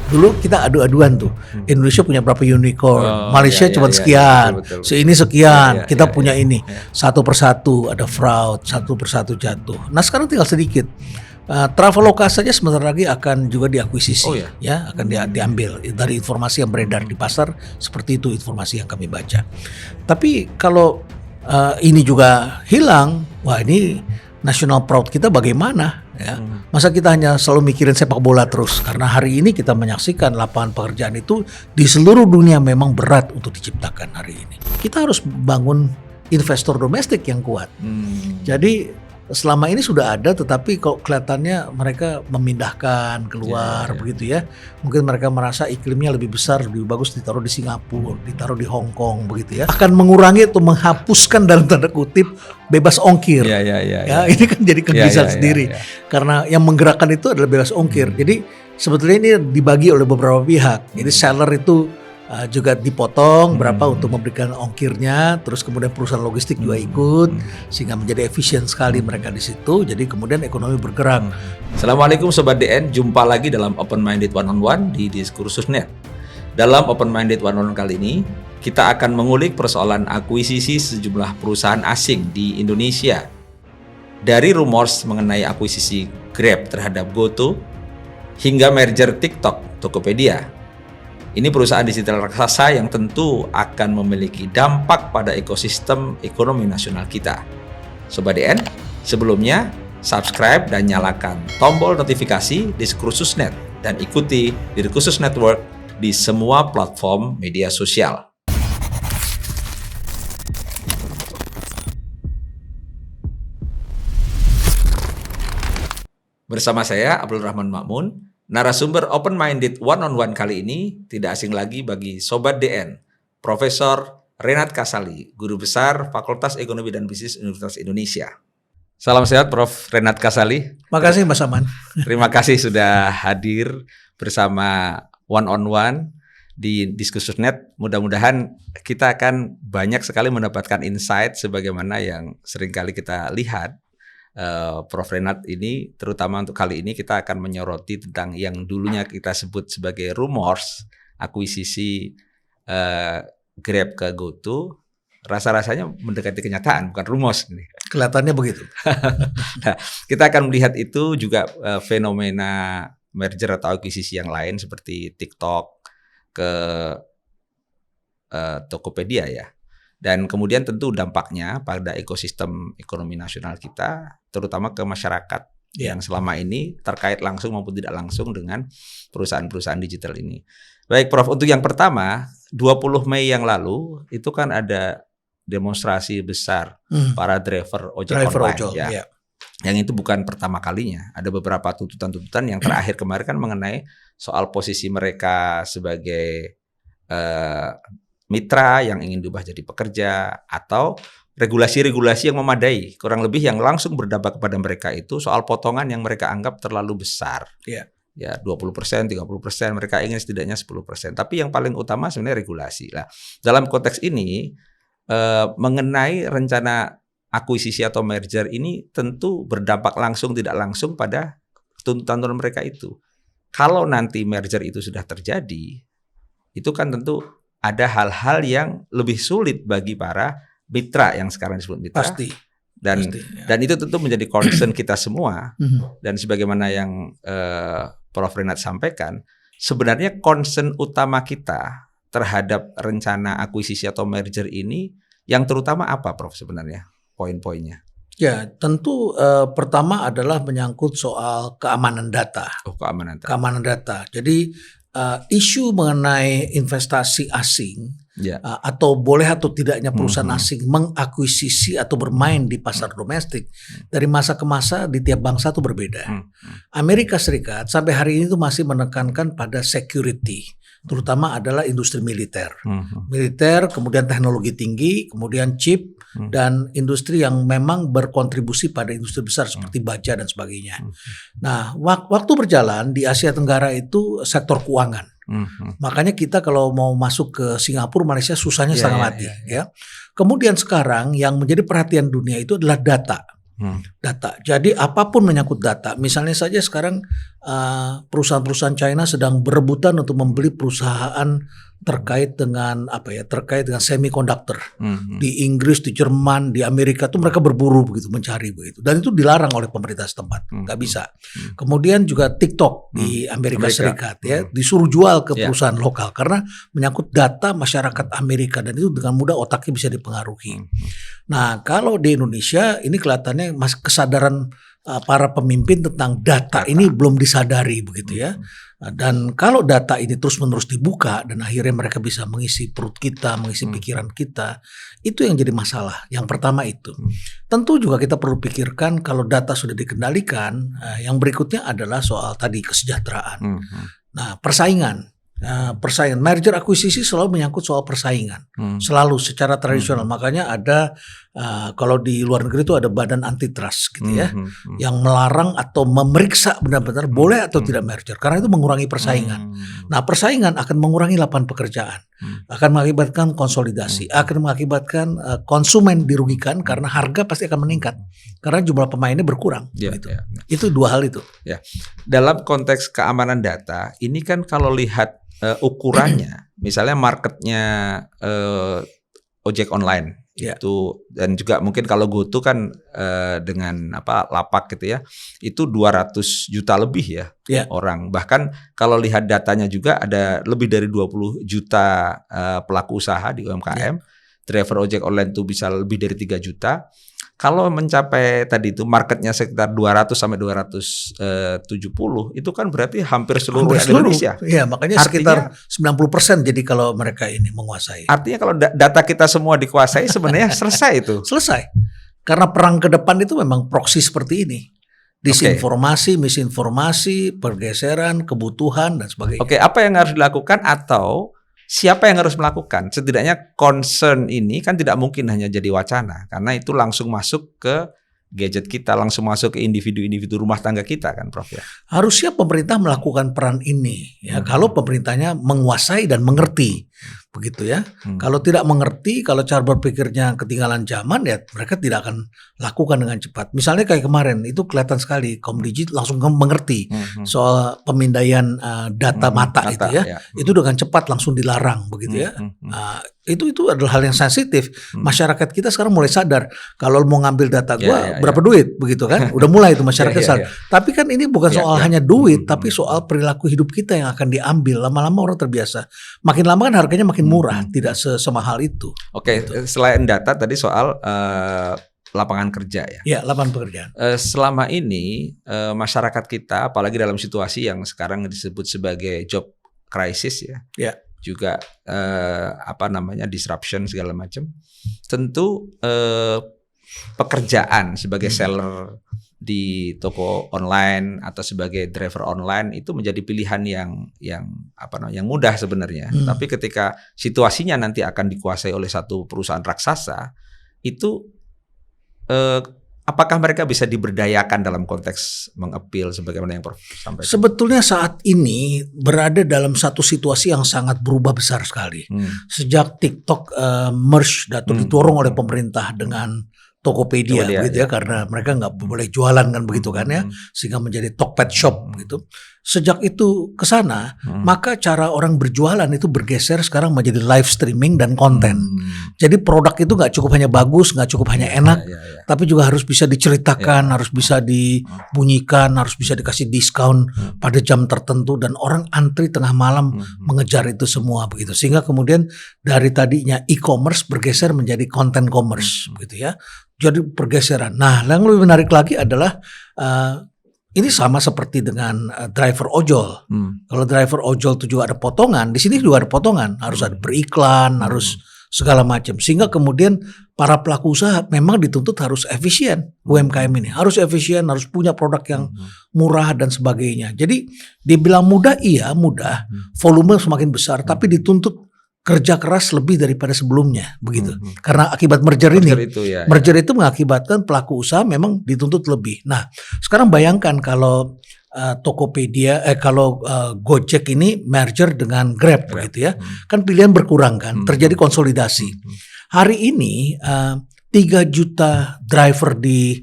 Dulu kita adu-aduan tuh. Indonesia punya berapa unicorn, Malaysia cuma sekian, ini sekian, kita punya ini. Satu persatu ada fraud, satu persatu jatuh. Nah sekarang tinggal sedikit. Traveloka saja sebentar lagi akan juga diakuisisi, ya akan diambil dari informasi yang beredar di pasar. Seperti itu informasi yang kami baca. Tapi kalau ini juga hilang, wah ini national proud kita bagaimana? Ya, masa kita hanya selalu mikirin sepak bola terus? Karena hari ini kita menyaksikan lapangan pekerjaan itu di seluruh dunia memang berat untuk diciptakan hari ini. Kita harus bangun investor domestik yang kuat. Jadi selama ini sudah ada, tetapi kok kelihatannya mereka memindahkan keluar begitu ya. Mungkin mereka merasa iklimnya lebih besar, lebih bagus ditaruh di Singapura, ditaruh di Hong Kong begitu ya. Akan mengurangi atau menghapuskan dalam tanda kutip bebas ongkir. Ya, ini kan jadi kebiasaan sendiri. Karena yang menggerakkan itu adalah bebas ongkir. Jadi sebetulnya ini dibagi oleh beberapa pihak. Jadi seller itu juga dipotong berapa untuk memberikan ongkirnya, terus kemudian perusahaan logistik juga ikut, sehingga menjadi efisien sekali mereka di situ. Jadi kemudian ekonomi bergerak. Assalamualaikum Sobat DN, jumpa lagi dalam Open Minded One on One di Diskursus.net. Dalam Open Minded One on One kali ini, kita akan mengulik persoalan akuisisi sejumlah perusahaan asing di Indonesia. Dari rumors mengenai akuisisi Grab terhadap GoTo, hingga merger TikTok, Tokopedia. Ini perusahaan digital raksasa yang tentu akan memiliki dampak pada ekosistem ekonomi nasional kita. Sobat DN, sebelumnya subscribe dan nyalakan tombol notifikasi Diskursus.net dan ikuti Diskursus Network di semua platform media sosial. Bersama saya Abdul Rahman Makmun. Narasumber Open Minded One on One kali ini tidak asing lagi bagi Sobat DN, Profesor Renat Kasali, Guru Besar Fakultas Ekonomi dan Bisnis Universitas Indonesia. Salam sehat Prof. Renat Kasali. Makasih Mas Aman. Terima kasih sudah hadir bersama One on One di Diskursus.net. Mudah-mudahan kita akan banyak sekali mendapatkan insight sebagaimana yang seringkali kita lihat. Prof. Renat ini, terutama untuk kali ini kita akan menyoroti tentang yang dulunya kita sebut sebagai rumors akuisisi Grab ke GoTo, rasa-rasanya mendekati kenyataan, bukan rumors ini. Kelihatannya begitu. Nah, kita akan melihat itu juga fenomena merger atau akuisisi yang lain seperti TikTok ke Tokopedia ya. Dan kemudian tentu dampaknya pada ekosistem ekonomi nasional kita, terutama ke masyarakat yang selama ini terkait langsung maupun tidak langsung dengan perusahaan-perusahaan digital ini. Baik Prof, untuk yang pertama, 20 Mei yang lalu itu kan ada demonstrasi besar para driver ojek online ya. Yang itu bukan pertama kalinya. Ada beberapa tuntutan-tuntutan yang terakhir kemarin kan mengenai soal posisi mereka sebagai mitra yang ingin diubah jadi pekerja, atau regulasi-regulasi yang memadai, kurang lebih yang langsung berdampak kepada mereka itu soal potongan yang mereka anggap terlalu besar. Ya 20%, 30%, mereka ingin setidaknya 10%. Tapi yang paling utama sebenarnya regulasi. Lah, dalam konteks ini mengenai rencana akuisisi atau merger ini tentu berdampak langsung tidak langsung pada tuntutan mereka itu. Kalau nanti merger itu sudah terjadi, itu kan tentu ada hal-hal yang lebih sulit bagi para mitra yang sekarang disebut mitra. Pasti. Dan itu tentu menjadi concern kita semua. Dan sebagaimana yang Prof. Renat sampaikan, sebenarnya concern utama kita terhadap rencana akuisisi atau merger ini yang terutama apa Prof sebenarnya poin-poinnya? Ya, tentu pertama adalah menyangkut soal keamanan data. Keamanan data. Jadi isu mengenai investasi asing atau boleh atau tidaknya perusahaan asing mengakuisisi atau bermain di pasar domestik dari masa ke masa di tiap bangsa itu berbeda. Amerika Serikat sampai hari ini tuh masih menekankan pada security, terutama adalah industri militer. Militer, kemudian teknologi tinggi, kemudian chip, dan industri yang memang berkontribusi pada industri besar seperti baja dan sebagainya. Nah, waktu berjalan di Asia Tenggara itu sektor keuangan. Makanya kita kalau mau masuk ke Singapura, Malaysia susahnya setengah mati. Ya. Kemudian sekarang yang menjadi perhatian dunia itu adalah data. Data. Jadi apapun menyangkut data. Misalnya saja sekarang perusahaan-perusahaan China sedang berebutan untuk membeli perusahaan terkait dengan terkait dengan semiconductor. Di Inggris, di Jerman, di Amerika tuh mereka berburu begitu, mencari begitu. Dan itu dilarang oleh pemerintah setempat, nggak bisa. Kemudian juga TikTok di Amerika Serikat ya, disuruh jual ke perusahaan lokal karena menyangkut data masyarakat Amerika dan itu dengan mudah otaknya bisa dipengaruhi. Nah, kalau di Indonesia ini kelihatannya kesadaran para pemimpin tentang data ini belum disadari begitu ya. Dan kalau data ini terus-menerus dibuka dan akhirnya mereka bisa mengisi perut kita, mengisi pikiran kita, itu yang jadi masalah. Yang pertama itu. Tentu juga kita perlu pikirkan kalau data sudah dikendalikan, yang berikutnya adalah soal tadi kesejahteraan. Nah, persaingan. Persaingan, merger akuisisi selalu menyangkut soal persaingan, selalu secara tradisional. Makanya ada kalau di luar negeri itu ada badan antitrust gitu ya, yang melarang atau memeriksa benar-benar boleh atau tidak merger, karena itu mengurangi persaingan. Nah, persaingan akan mengurangi lapangan pekerjaan, akan mengakibatkan konsolidasi, akan mengakibatkan konsumen dirugikan karena harga pasti akan meningkat karena jumlah pemainnya berkurang. Gitu. Itu dua hal itu. Ya. Dalam konteks keamanan data, ini kan kalau lihat ukurannya, misalnya marketnya ojek online itu, dan juga mungkin kalau GoTo kan dengan Lapak gitu ya, itu 200 juta lebih ya orang. Bahkan kalau lihat datanya juga ada lebih dari 20 juta pelaku usaha di UMKM. Driver ojek online itu bisa lebih dari 3 juta. Kalau mencapai tadi itu marketnya sekitar 200 sampai 270, itu kan berarti hampir seluruh Indonesia. Iya, makanya artinya, sekitar 90% jadi kalau mereka ini menguasai. Artinya kalau data kita semua dikuasai sebenarnya selesai itu. Selesai. Karena perang ke depan itu memang proksi seperti ini. Disinformasi, misinformasi, pergeseran, kebutuhan dan sebagainya. Oke, apa yang harus dilakukan atau siapa yang harus melakukan? Setidaknya concern ini kan tidak mungkin hanya jadi wacana, karena itu langsung masuk ke gadget kita, langsung masuk ke individu-individu rumah tangga kita kan, Prof ya. Harusnya pemerintah melakukan peran ini ya, kalau pemerintahnya menguasai dan mengerti. Begitu ya. Kalau tidak mengerti, kalau cara berpikirnya ketinggalan zaman ya mereka tidak akan lakukan dengan cepat. Misalnya kayak kemarin itu kelihatan sekali Komdigi langsung mengerti soal pemindaian data mata itu ya. Itu dengan cepat langsung dilarang begitu ya. Itu adalah hal yang sensitif. Masyarakat kita sekarang mulai sadar kalau mau ngambil data gua berapa duit begitu kan. Udah mulai itu masyarakat sadar. Tapi kan ini bukan soal hanya duit, tapi soal perilaku hidup kita yang akan diambil. Lama-lama orang terbiasa. Makin lama kan harganya makin murah, tidak semahal itu. Oke, selain data tadi soal lapangan kerja ya. Ya, lapangan pekerjaan. Selama ini masyarakat kita, apalagi dalam situasi yang sekarang disebut sebagai job crisis ya. Juga disruption segala macam. Tentu pekerjaan sebagai seller di toko online atau sebagai driver online itu menjadi pilihan yang mudah sebenarnya. Tapi ketika situasinya nanti akan dikuasai oleh satu perusahaan raksasa, itu apakah mereka bisa diberdayakan dalam konteks mengappeal sebagaimana yang Prof sampaikan? Sebetulnya saat ini berada dalam satu situasi yang sangat berubah besar sekali. Sejak TikTok merge atau didorong oleh pemerintah dengan Tokopedia gitu ya, karena mereka nggak boleh jualan kan begitu kan ya, sehingga menjadi Tokped Shop gitu. Sejak itu ke sana, maka cara orang berjualan itu bergeser sekarang menjadi live streaming dan konten. Jadi produk itu nggak cukup hanya bagus, nggak cukup hanya enak, tapi juga harus bisa diceritakan, harus bisa dibunyikan, harus bisa dikasih diskon pada jam tertentu dan orang antri tengah malam mengejar itu semua begitu. Sehingga kemudian dari tadinya e-commerce bergeser menjadi content commerce begitu ya. Jadi pergeseran. Nah, yang lebih menarik lagi adalah ini sama seperti dengan driver ojol. Kalau driver ojol itu juga ada potongan, di sini juga ada potongan. Harus ada beriklan, harus segala macam. Sehingga kemudian para pelaku usaha memang dituntut harus efisien. UMKM ini harus efisien, harus punya produk yang murah dan sebagainya. Jadi dibilang mudah, iya mudah. Volume semakin besar, tapi dituntut kerja keras lebih daripada sebelumnya begitu. Karena akibat merger itu mengakibatkan pelaku usaha memang dituntut lebih. Nah, sekarang bayangkan kalau Tokopedia kalau Gojek ini merger dengan Grab begitu ya. Kan pilihan berkurang kan, terjadi konsolidasi. Hari ini 3 juta driver di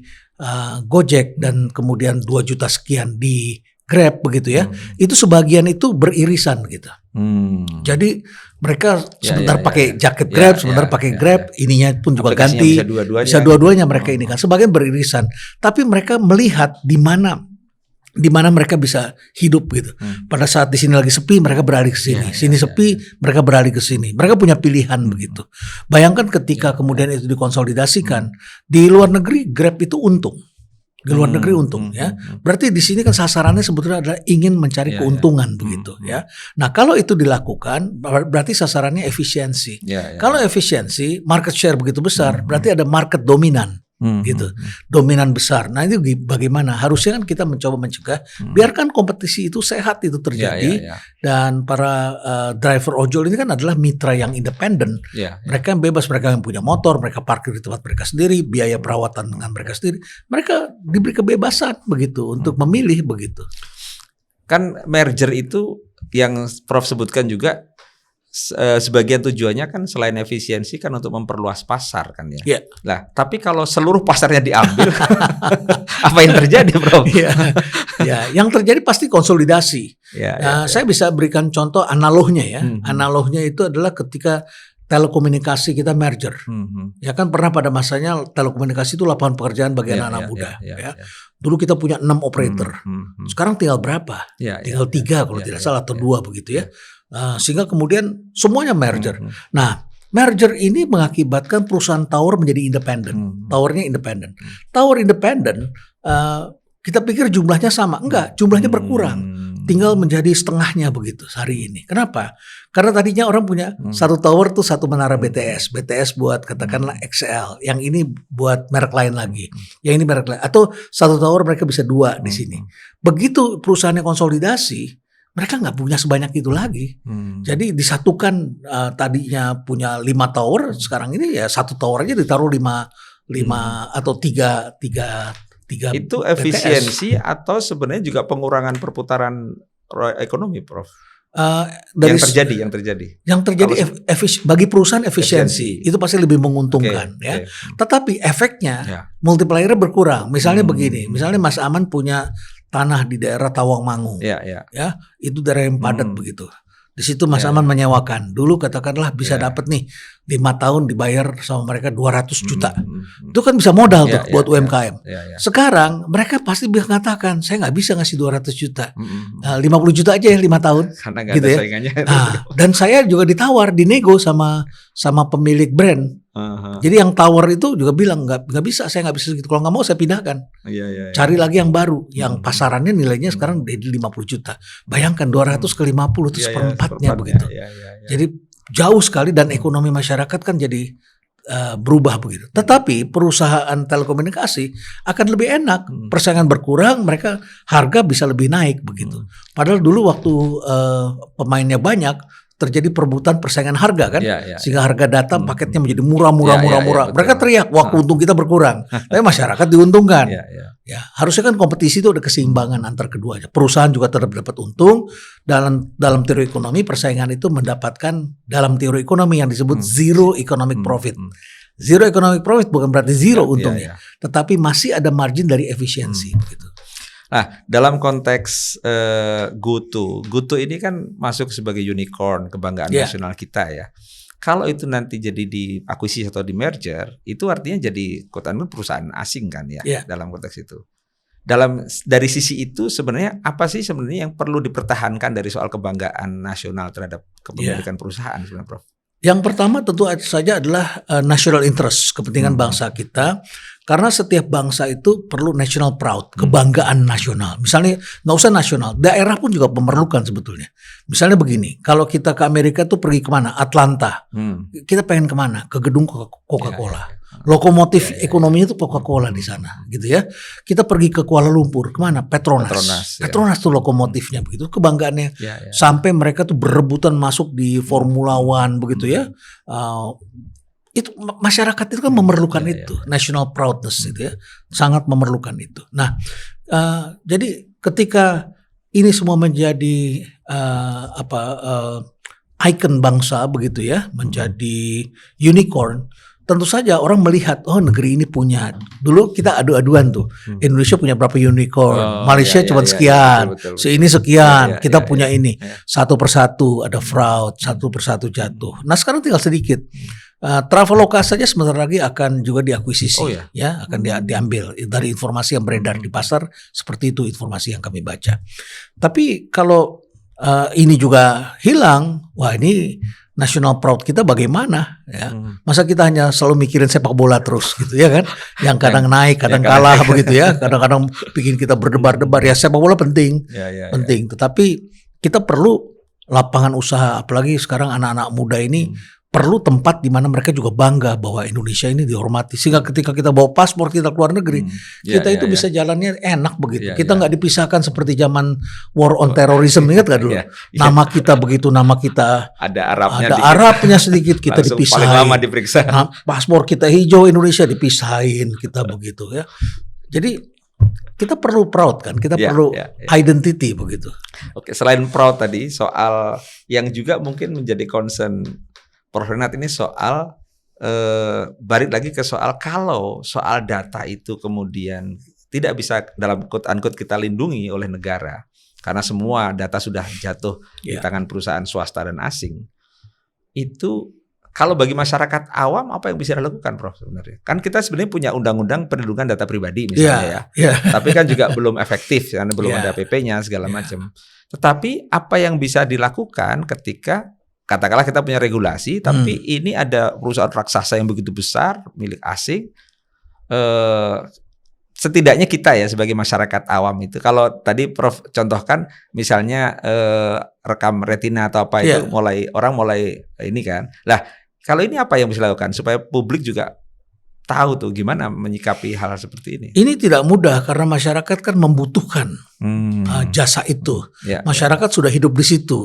Gojek dan kemudian 2 juta sekian di Grab begitu ya. Itu sebagian itu beririsan gitu. Jadi mereka sebentar pakai jaket Grab, sebentar pakai Grab, ininya pun juga ganti. Bisa dua-duanya mereka ini kan. Sebagian beririsan. Tapi mereka melihat di mana mereka bisa hidup gitu. Pada saat di sini lagi sepi, mereka beralih ke sini. Sini sepi, mereka beralih ke sini. Mereka punya pilihan begitu. Bayangkan ketika kemudian itu dikonsolidasikan, di luar negeri Grab itu untung. Di luar negeri untung ya. Berarti di sini kan sasarannya sebetulnya adalah ingin mencari keuntungan begitu ya. Nah, kalau itu dilakukan berarti sasarannya efisiensi. Kalau efisiensi, market share begitu besar, berarti ada market dominan. Gitu, dominan besar. Nah itu bagaimana? Harusnya kan kita mencoba mencegah, biarkan kompetisi itu sehat itu terjadi, dan para driver ojol ini kan adalah mitra yang independen. Mereka yang bebas, mereka yang punya motor, mereka parkir di tempat mereka sendiri, biaya perawatan dengan mereka sendiri, mereka diberi kebebasan begitu untuk memilih begitu. Kan merger itu yang Prof sebutkan juga. Sebagian tujuannya kan selain efisiensi kan untuk memperluas pasar kan ya. Lah, tapi kalau seluruh pasarnya diambil, apa yang terjadi, Bro? Yang terjadi pasti konsolidasi. Saya bisa berikan contoh analognya ya. Analognya itu adalah ketika telekomunikasi kita merger. Ya kan pernah pada masanya telekomunikasi itu lapangan pekerjaan bagi anak-anak muda. Dulu kita punya 6 operator. Sekarang tinggal berapa? Tinggal 3 kalau tidak salah atau 2 begitu ya. Sehingga kemudian semuanya merger. Nah, merger ini mengakibatkan perusahaan tower menjadi independen. Towernya independen. Tower independen, kita pikir jumlahnya sama. Enggak, jumlahnya berkurang. Tinggal menjadi setengahnya begitu hari ini. Kenapa? Karena tadinya orang punya satu tower tuh satu menara BTS. BTS buat katakanlah XL. Yang ini buat merek lain lagi. Yang ini merek lain. Atau satu tower mereka bisa 2 di sini. Begitu perusahaannya konsolidasi, mereka nggak punya sebanyak itu lagi. Jadi disatukan, tadinya punya 5 tower, sekarang ini ya satu tower aja ditaruh 5 atau 3 itu efisiensi BTS. Atau sebenarnya juga pengurangan perputaran ekonomi, Prof? Yang terjadi bagi perusahaan efisiensi itu pasti lebih menguntungkan ya. Tetapi efeknya multiplier berkurang. Misalnya begini, misalnya Mas Aman punya tanah di daerah Tawangmangu, ya itu daerah yang padat begitu. Di situ Mas Aman menyewakan. Dulu katakanlah bisa dapat nih 5 tahun dibayar sama mereka 200 juta. Itu kan bisa modal tuh buat UMKM. Sekarang mereka pasti bisa mengatakan, saya nggak bisa ngasih 200 juta. 50 juta aja ya 5 tahun. Karena nggak gitu ada ya. saingannya. Dan saya juga ditawar, dinego sama pemilik brand. Jadi yang tower itu juga bilang nggak bisa, saya nggak bisa segitu. Kalau nggak mau saya pindahkan. Cari lagi yang baru, yang pasarannya nilainya sekarang jadi 50 juta. Bayangkan 200 ke 50 itu seperempatnya begitu. Jadi jauh sekali dan ekonomi masyarakat kan jadi berubah begitu. Tetapi perusahaan telekomunikasi akan lebih enak, persaingan berkurang, mereka harga bisa lebih naik begitu. Padahal dulu waktu pemainnya banyak, terjadi perebutan persaingan harga kan, sehingga harga data paketnya menjadi murah. Mereka teriak, wah untung kita berkurang, tapi masyarakat diuntungkan. Ya, harusnya kan kompetisi itu ada keseimbangan antar keduanya. Perusahaan juga tetap dapat untung. Dalam teori ekonomi, persaingan itu mendapatkan dalam teori ekonomi yang disebut zero economic profit. Zero economic profit bukan berarti zero untungnya, tetapi masih ada margin dari efisiensi gitu. Nah, dalam konteks GoTo ini kan masuk sebagai unicorn, kebanggaan nasional kita ya. Kalau itu nanti jadi diakuisisi atau di merger, itu artinya jadi perusahaan asing kan ya, dalam konteks itu. Dari sisi itu sebenarnya apa sih sebenarnya yang perlu dipertahankan dari soal kebanggaan nasional terhadap kepemilikan perusahaan sebenarnya, Prof? Yang pertama tentu saja adalah national interest, kepentingan bangsa kita. Karena setiap bangsa itu perlu national proud, kebanggaan nasional. Misalnya nggak usah nasional, daerah pun juga memerlukan sebetulnya. Misalnya begini, kalau kita ke Amerika tuh pergi kemana? Atlanta. Kita pengen kemana? Ke gedung Coca-Cola. Lokomotif ekonominya itu Coca-Cola di sana, gitu ya. Kita pergi ke Kuala Lumpur, kemana? Petronas tuh lokomotifnya begitu, kebanggaannya. Sampai mereka tuh berebutan masuk di Formula One begitu ya. Itu masyarakat itu kan memerlukan itu, national proudness itu ya, sangat memerlukan itu. Nah, jadi ketika ini semua menjadi ikon bangsa begitu ya, menjadi unicorn, tentu saja orang melihat, oh negeri ini punya. Dulu kita adu-aduan tuh, Indonesia punya berapa unicorn, Malaysia cuma sekian, ini sekian, kita punya ini. Satu persatu ada fraud, satu persatu jatuh. Nah sekarang tinggal sedikit. Traveloka saja sebentar lagi akan juga diakuisisi, ya akan diambil dari informasi yang beredar di pasar, seperti itu informasi yang kami baca. Tapi kalau ini juga hilang, wah ini national proud kita bagaimana? Ya, masa kita hanya selalu mikirin sepak bola terus gitu ya kan? Yang kadang naik, kadang kalah begitu ya, kadang-kadang bikin kita berdebar-debar. Ya sepak bola penting, penting. Tetapi kita perlu lapangan usaha, apalagi sekarang anak-anak muda ini. Perlu tempat di mana mereka juga bangga bahwa Indonesia ini dihormati. Sehingga ketika kita bawa paspor kita keluar negeri, kita itu bisa jalannya enak begitu. Kita nggak dipisahkan seperti zaman war on terrorism, ingat nggak dulu? Nama kita begitu, nama kita ada Arabnya, ada Arabnya sedikit, kita dipisahin. Paling lama diperiksa. Nah, paspor kita hijau, Indonesia dipisahin, kita begitu ya. Jadi kita perlu proud kan, kita perlu identity begitu. Oke, selain proud tadi, soal yang juga mungkin menjadi concern Prof. Renat ini soal balik lagi ke soal kalau soal data itu kemudian tidak bisa dalam quote-unquote kita lindungi oleh negara karena semua data sudah jatuh di tangan perusahaan swasta dan asing. Itu kalau bagi masyarakat awam apa yang bisa dilakukan, Prof, sebenarnya? Kan kita sebenarnya punya undang-undang perlindungan data pribadi misalnya tapi kan juga belum efektif karena belum ada PP-nya segala macam. Tetapi apa yang bisa dilakukan ketika katakanlah kita punya regulasi, tapi ini ada perusahaan raksasa yang begitu besar milik asing. Setidaknya kita ya sebagai masyarakat awam itu, kalau tadi Prof contohkan misalnya rekam retina atau apa itu orang mulai ini kan. Lah kalau ini apa yang bisa dilakukan supaya publik juga tahu tuh gimana menyikapi hal seperti ini? Ini tidak mudah karena masyarakat kan membutuhkan jasa itu. Masyarakat sudah hidup di situ.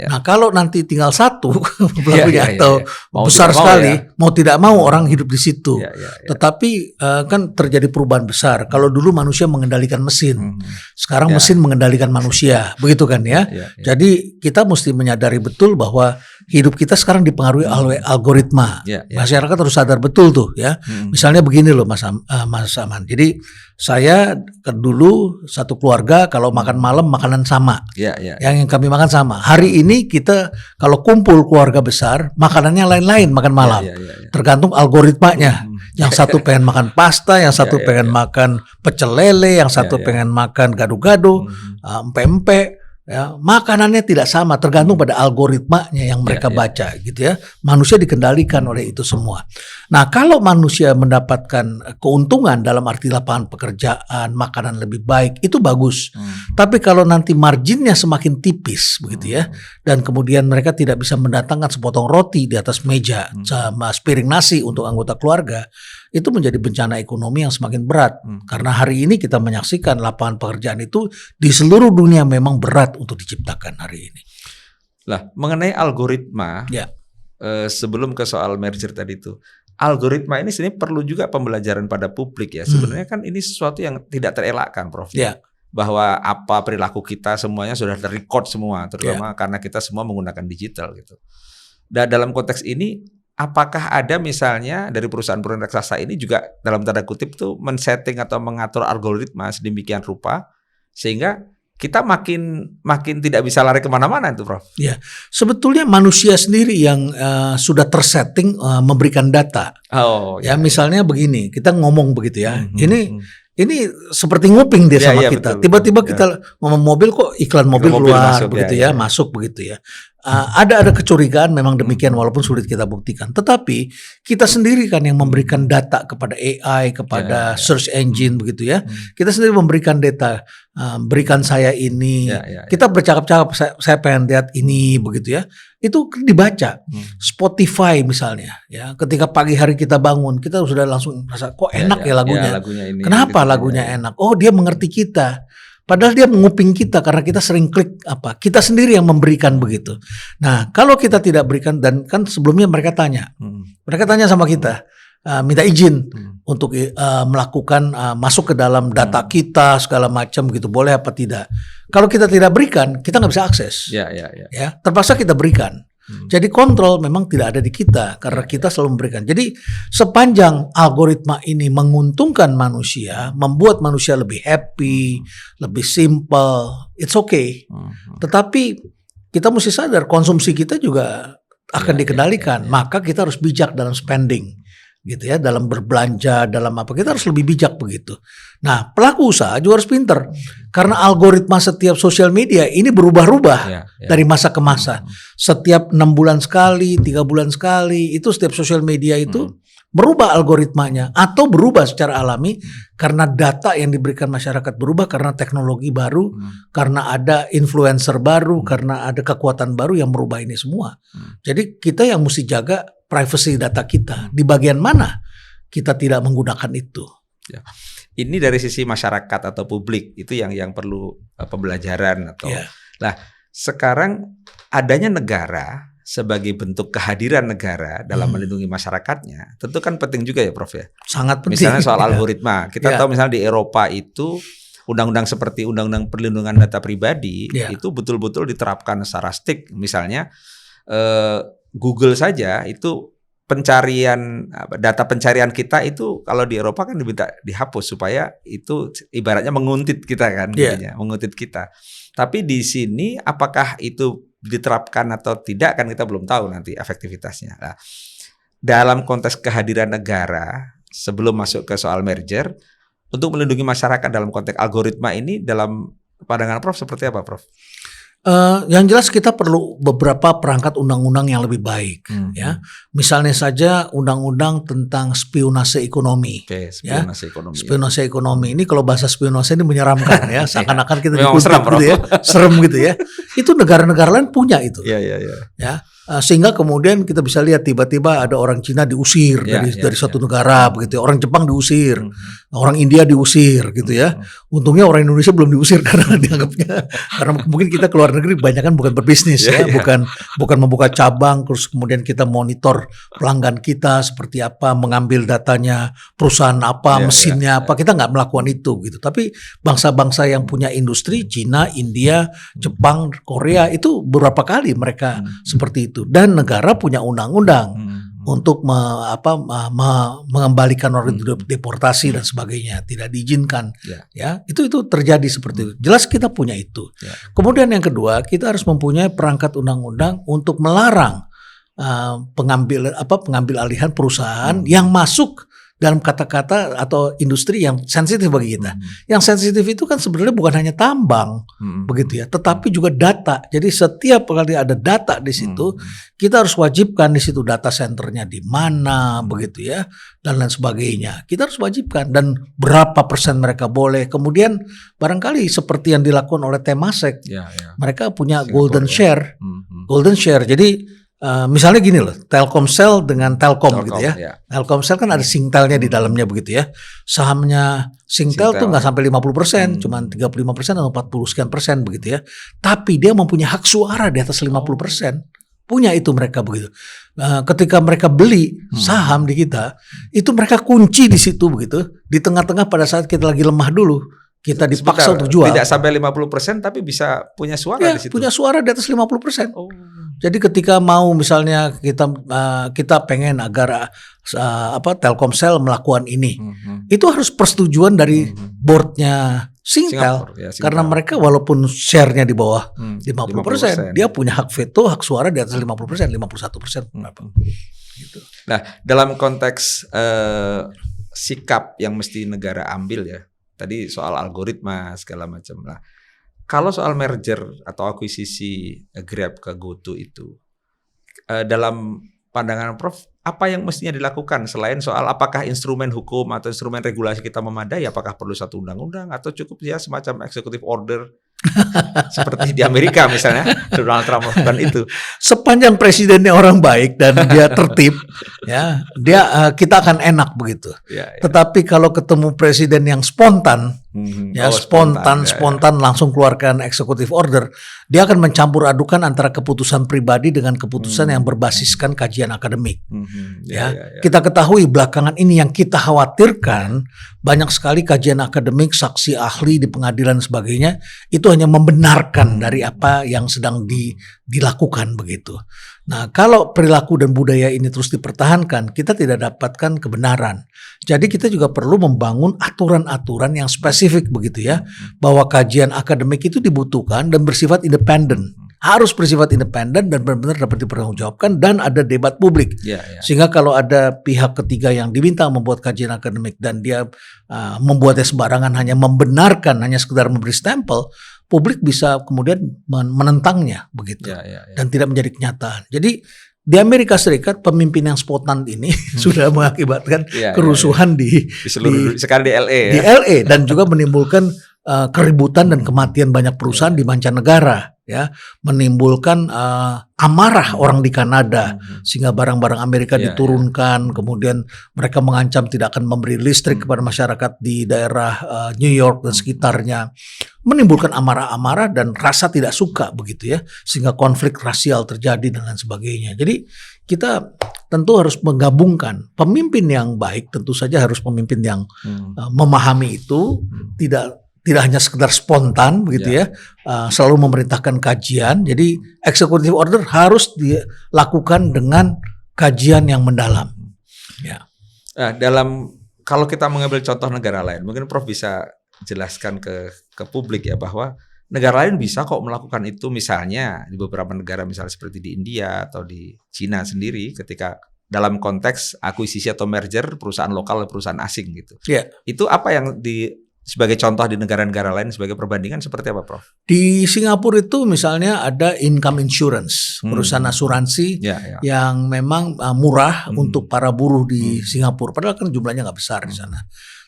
Nah kalau nanti tinggal satu pelakunya atau besar sekali, mau tidak mau orang hidup di situ. Tetapi kan terjadi perubahan besar. Kalau dulu manusia mengendalikan mesin, sekarang mesin mengendalikan manusia, begitu kan ya. Jadi kita mesti menyadari betul bahwa hidup kita sekarang dipengaruhi oleh algoritma. Masyarakat harus sadar betul tuh ya. Misalnya begini loh Mas Aman. Jadi saya dulu satu keluarga kalau makan malam makanan sama. Yang kami makan sama. Hari ini kita kalau kumpul keluarga besar makanannya lain-lain makan malam. Tergantung algoritmanya. Yang satu pengen makan pasta, yang satu pengen makan pecel lele, yang satu pengen makan gado-gado, empek-empek. Ya, makanannya tidak sama, tergantung pada algoritmanya yang mereka baca gitu ya. Manusia dikendalikan oleh itu semua. Nah, kalau manusia mendapatkan keuntungan dalam arti lapangan pekerjaan, makanan lebih baik, itu bagus. Tapi kalau nanti marginnya semakin tipis begitu ya, dan kemudian mereka tidak bisa mendatangkan sepotong roti di atas meja sama sepiring nasi untuk anggota keluarga, itu menjadi bencana ekonomi yang semakin berat. Karena hari ini kita menyaksikan lapangan pekerjaan itu di seluruh dunia memang berat untuk diciptakan hari ini. Lah, mengenai algoritma, sebelum ke soal merger tadi itu, algoritma ini sebenarnya perlu juga pembelajaran pada publik ya. Sebenarnya kan ini sesuatu yang tidak terelakkan, Prof. Bahwa apa perilaku kita semuanya sudah terrecord semua, terutama karena kita semua menggunakan digital gitu. Dan dalam konteks ini, apakah ada misalnya dari perusahaan-perusahaan raksasa ini juga dalam tanda kutip tuh men-setting atau mengatur algoritma sedemikian rupa sehingga kita makin tidak bisa lari kemana-mana itu, Prof? Ya, sebetulnya manusia sendiri yang sudah tersetting memberikan data. Misalnya begini, kita ngomong begitu ya. Ini seperti nguping dia sama kita. Tiba-tiba kita ngomong mobil kok iklan mobil keluar masuk, begitu masuk begitu ya. Ada kecurigaan memang demikian walaupun sulit kita buktikan. Tetapi kita sendiri kan yang memberikan data kepada AI, kepada search engine begitu ya. Kita sendiri memberikan data, berikan saya ini. Kita bercakap-cakap saya pengen lihat ini begitu ya. Itu dibaca. Spotify misalnya ya. Ketika pagi hari kita bangun, kita sudah langsung merasa kok enak ya lagunya. Ini, kenapa gitu, lagunya enak? Oh, dia mengerti kita. Padahal dia menguping kita karena kita sering klik apa. Kita sendiri yang memberikan begitu. Nah, kalau kita tidak berikan, dan kan sebelumnya mereka tanya. Mereka tanya sama kita, minta izin untuk melakukan masuk ke dalam data kita segala macam gitu. Boleh apa tidak. Kalau kita tidak berikan, kita nggak bisa akses. Ya, terpaksa kita berikan. Jadi kontrol memang tidak ada di kita karena kita selalu memberikan. Jadi sepanjang algoritma ini menguntungkan manusia, membuat manusia lebih happy, lebih simple, it's okay. Tetapi kita mesti sadar konsumsi kita juga akan dikendalikan. Maka kita harus bijak dalam spending. Gitu ya, dalam berbelanja, dalam apa, kita harus lebih bijak begitu. Nah, pelaku usaha juga harus pinter karena algoritma setiap sosial media ini berubah-ubah dari masa ke masa. Setiap 6 bulan sekali, 3 bulan sekali, itu setiap sosial media itu berubah algoritmanya atau berubah secara alami karena data yang diberikan masyarakat berubah, karena teknologi baru, karena ada influencer baru, karena ada kekuatan baru yang merubah ini semua. Jadi kita yang mesti jaga privacy data kita. Di bagian mana kita tidak menggunakan itu? Ya. Ini dari sisi masyarakat atau publik itu yang perlu pembelajaran atau. Nah, sekarang adanya negara sebagai bentuk kehadiran negara dalam melindungi masyarakatnya, tentu kan penting juga ya, Prof ya. Sangat penting. Misalnya soal algoritma, kita tahu misalnya di Eropa itu undang-undang seperti undang-undang perlindungan data pribadi itu betul-betul diterapkan secara strict. Misalnya Google saja itu pencarian data pencarian kita itu kalau di Eropa kan diminta dihapus supaya itu ibaratnya menguntit kita kan, menguntit kita. Tapi di sini apakah itu diterapkan atau tidak kan kita belum tahu nanti efektivitasnya. Nah, dalam konteks kehadiran negara sebelum masuk ke soal merger untuk melindungi masyarakat dalam konteks algoritma ini dalam pandangan Prof seperti apa, Prof? Yang jelas kita perlu beberapa perangkat undang-undang yang lebih baik, ya. Misalnya saja undang-undang tentang spionase ekonomi, spionase ekonomi. Spionase ekonomi ini kalau bahasa spionase ini menyeramkan ya, seakan-akan kita dikutuk gitu ya, serem gitu ya. Itu negara-negara lain punya itu, ya. Sehingga kemudian kita bisa lihat tiba-tiba ada orang Cina diusir dari suatu negara begitu, orang Jepang diusir, orang India diusir gitu ya. Untungnya orang Indonesia belum diusir karena dianggapnya karena mungkin kita keluar negeri kebanyakan bukan berbisnis bukan membuka cabang terus kemudian kita monitor pelanggan kita seperti apa, mengambil datanya perusahaan apa, mesinnya apa, kita nggak melakukan itu gitu. Tapi bangsa-bangsa yang punya industri Cina, India, Jepang, Korea itu beberapa kali mereka seperti itu. Dan negara punya undang-undang untuk mengembalikan orang deportasi dan sebagainya, tidak diizinkan. Ya, itu terjadi seperti itu. Jelas kita punya itu. Kemudian yang kedua, kita harus mempunyai perangkat undang-undang untuk melarang pengambil alihan perusahaan yang masuk dalam kata-kata atau industri yang sensitif bagi kita. Yang sensitif itu kan sebenarnya bukan hanya tambang, begitu ya, tetapi juga data. Jadi setiap kali ada data di situ, kita harus wajibkan di situ data centernya di mana, begitu ya, dan lain sebagainya. Kita harus wajibkan dan berapa persen mereka boleh. Kemudian barangkali seperti yang dilakukan oleh Temasek, mereka punya golden share, golden share. Jadi misalnya gini loh, Telkomsel dengan Telkom gitu ya. Telkomsel kan ada Singtelnya di dalamnya begitu ya. Sahamnya Singtel tuh nggak sampai 50%, cuma 35% atau 40 sekian persen begitu ya. Tapi dia mempunyai hak suara di atas 50%. Punya itu mereka begitu. Ketika mereka beli saham di kita, itu mereka kunci di situ begitu. Di tengah-tengah pada saat kita lagi lemah dulu, kita dipaksa untuk jual. Tidak sampai 50% tapi bisa punya suara di situ. Punya suara di atas 50%. Jadi ketika mau misalnya kita pengen agar Telkomsel melakukan ini, itu harus persetujuan dari boardnya Singtel, karena mereka walaupun share-nya di bawah 50%, dia punya hak veto, hak suara di atas 50%, 51%. Gitu. Nah, dalam konteks sikap yang mesti negara ambil ya, tadi soal algoritma segala macam lah. Kalau soal merger atau akuisisi Grab ke GoTo itu, dalam pandangan Prof, apa yang mestinya dilakukan selain soal apakah instrumen hukum atau instrumen regulasi kita memadai, apakah perlu satu undang-undang atau cukup ya semacam executive order seperti di Amerika misalnya Donald Trump melakukan itu. Sepanjang presidennya orang baik dan dia tertib, ya kita akan enak begitu. Tetapi kalau ketemu presiden yang spontan, Ya, spontan langsung keluarkan executive order. Dia akan mencampur adukan antara keputusan pribadi dengan keputusan yang berbasiskan kajian akademik. Ya. Kita ketahui belakangan ini yang kita khawatirkan, banyak sekali kajian akademik, saksi ahli di pengadilan dan sebagainya itu hanya membenarkan dari apa yang sedang dilakukan begitu. Nah, kalau perilaku dan budaya ini terus dipertahankan, kita tidak dapatkan kebenaran. Jadi kita juga perlu membangun aturan-aturan yang spesifik begitu ya, bahwa kajian akademik itu dibutuhkan dan bersifat independen. Harus bersifat independen dan benar-benar dapat dipertanggungjawabkan dan ada debat publik. Sehingga kalau ada pihak ketiga yang diminta membuat kajian akademik dan dia membuatnya sembarangan, hanya membenarkan, hanya sekedar memberi stempel, publik bisa kemudian menentangnya begitu dan tidak menjadi kenyataan. Jadi di Amerika Serikat pemimpin yang spontan ini sudah mengakibatkan kerusuhan di sekarang di LA di LA dan juga menimbulkan keributan dan kematian banyak perusahaan di mancanegara, ya, menimbulkan amarah orang di Kanada sehingga barang-barang Amerika diturunkan, kemudian mereka mengancam tidak akan memberi listrik kepada masyarakat di daerah New York dan sekitarnya, menimbulkan amarah-amarah dan rasa tidak suka begitu ya, sehingga konflik rasial terjadi dan lain sebagainya. Jadi kita tentu harus menggabungkan pemimpin yang baik, tentu saja harus pemimpin yang memahami itu, tidak hanya sekedar spontan begitu ya, selalu memerintahkan kajian. Jadi executive order harus dilakukan dengan kajian yang mendalam. Ya. Nah, kalau kita mengambil contoh negara lain, mungkin Prof bisa jelaskan ke publik ya, bahwa negara lain bisa kok melakukan itu, misalnya di beberapa negara misalnya seperti di India atau di Cina sendiri, ketika dalam konteks akuisisi atau merger perusahaan lokal dan perusahaan asing gitu. Itu apa yang sebagai contoh di negara-negara lain sebagai perbandingan seperti apa, Prof? Di Singapura itu misalnya ada income insurance, perusahaan asuransi yang memang murah untuk para buruh di Singapura. Padahal kan jumlahnya nggak besar di sana.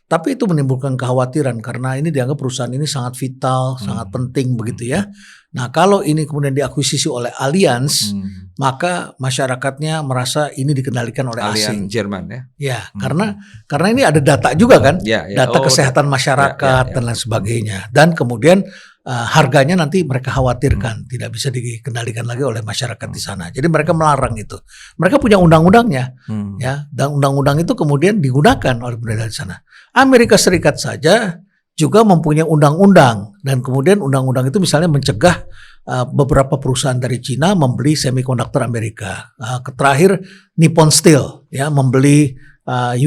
Tapi itu menimbulkan kekhawatiran karena ini dianggap perusahaan ini sangat vital, sangat penting begitu ya. Nah, kalau ini kemudian diakuisisi oleh Allianz, maka masyarakatnya merasa ini dikendalikan oleh asing. Jerman ya. Ya, karena ini ada data juga kan, data kesehatan masyarakat dan lain sebagainya. Dan kemudian harganya nanti mereka khawatirkan tidak bisa dikendalikan lagi oleh masyarakat di sana. Jadi mereka melarang itu. Mereka punya undang-undangnya, ya, dan undang-undang itu kemudian digunakan oleh pemerintah di sana. Amerika Serikat saja juga mempunyai undang-undang, dan kemudian undang-undang itu misalnya mencegah beberapa perusahaan dari Cina membeli semikonduktor Amerika. Terakhir Nippon Steel ya membeli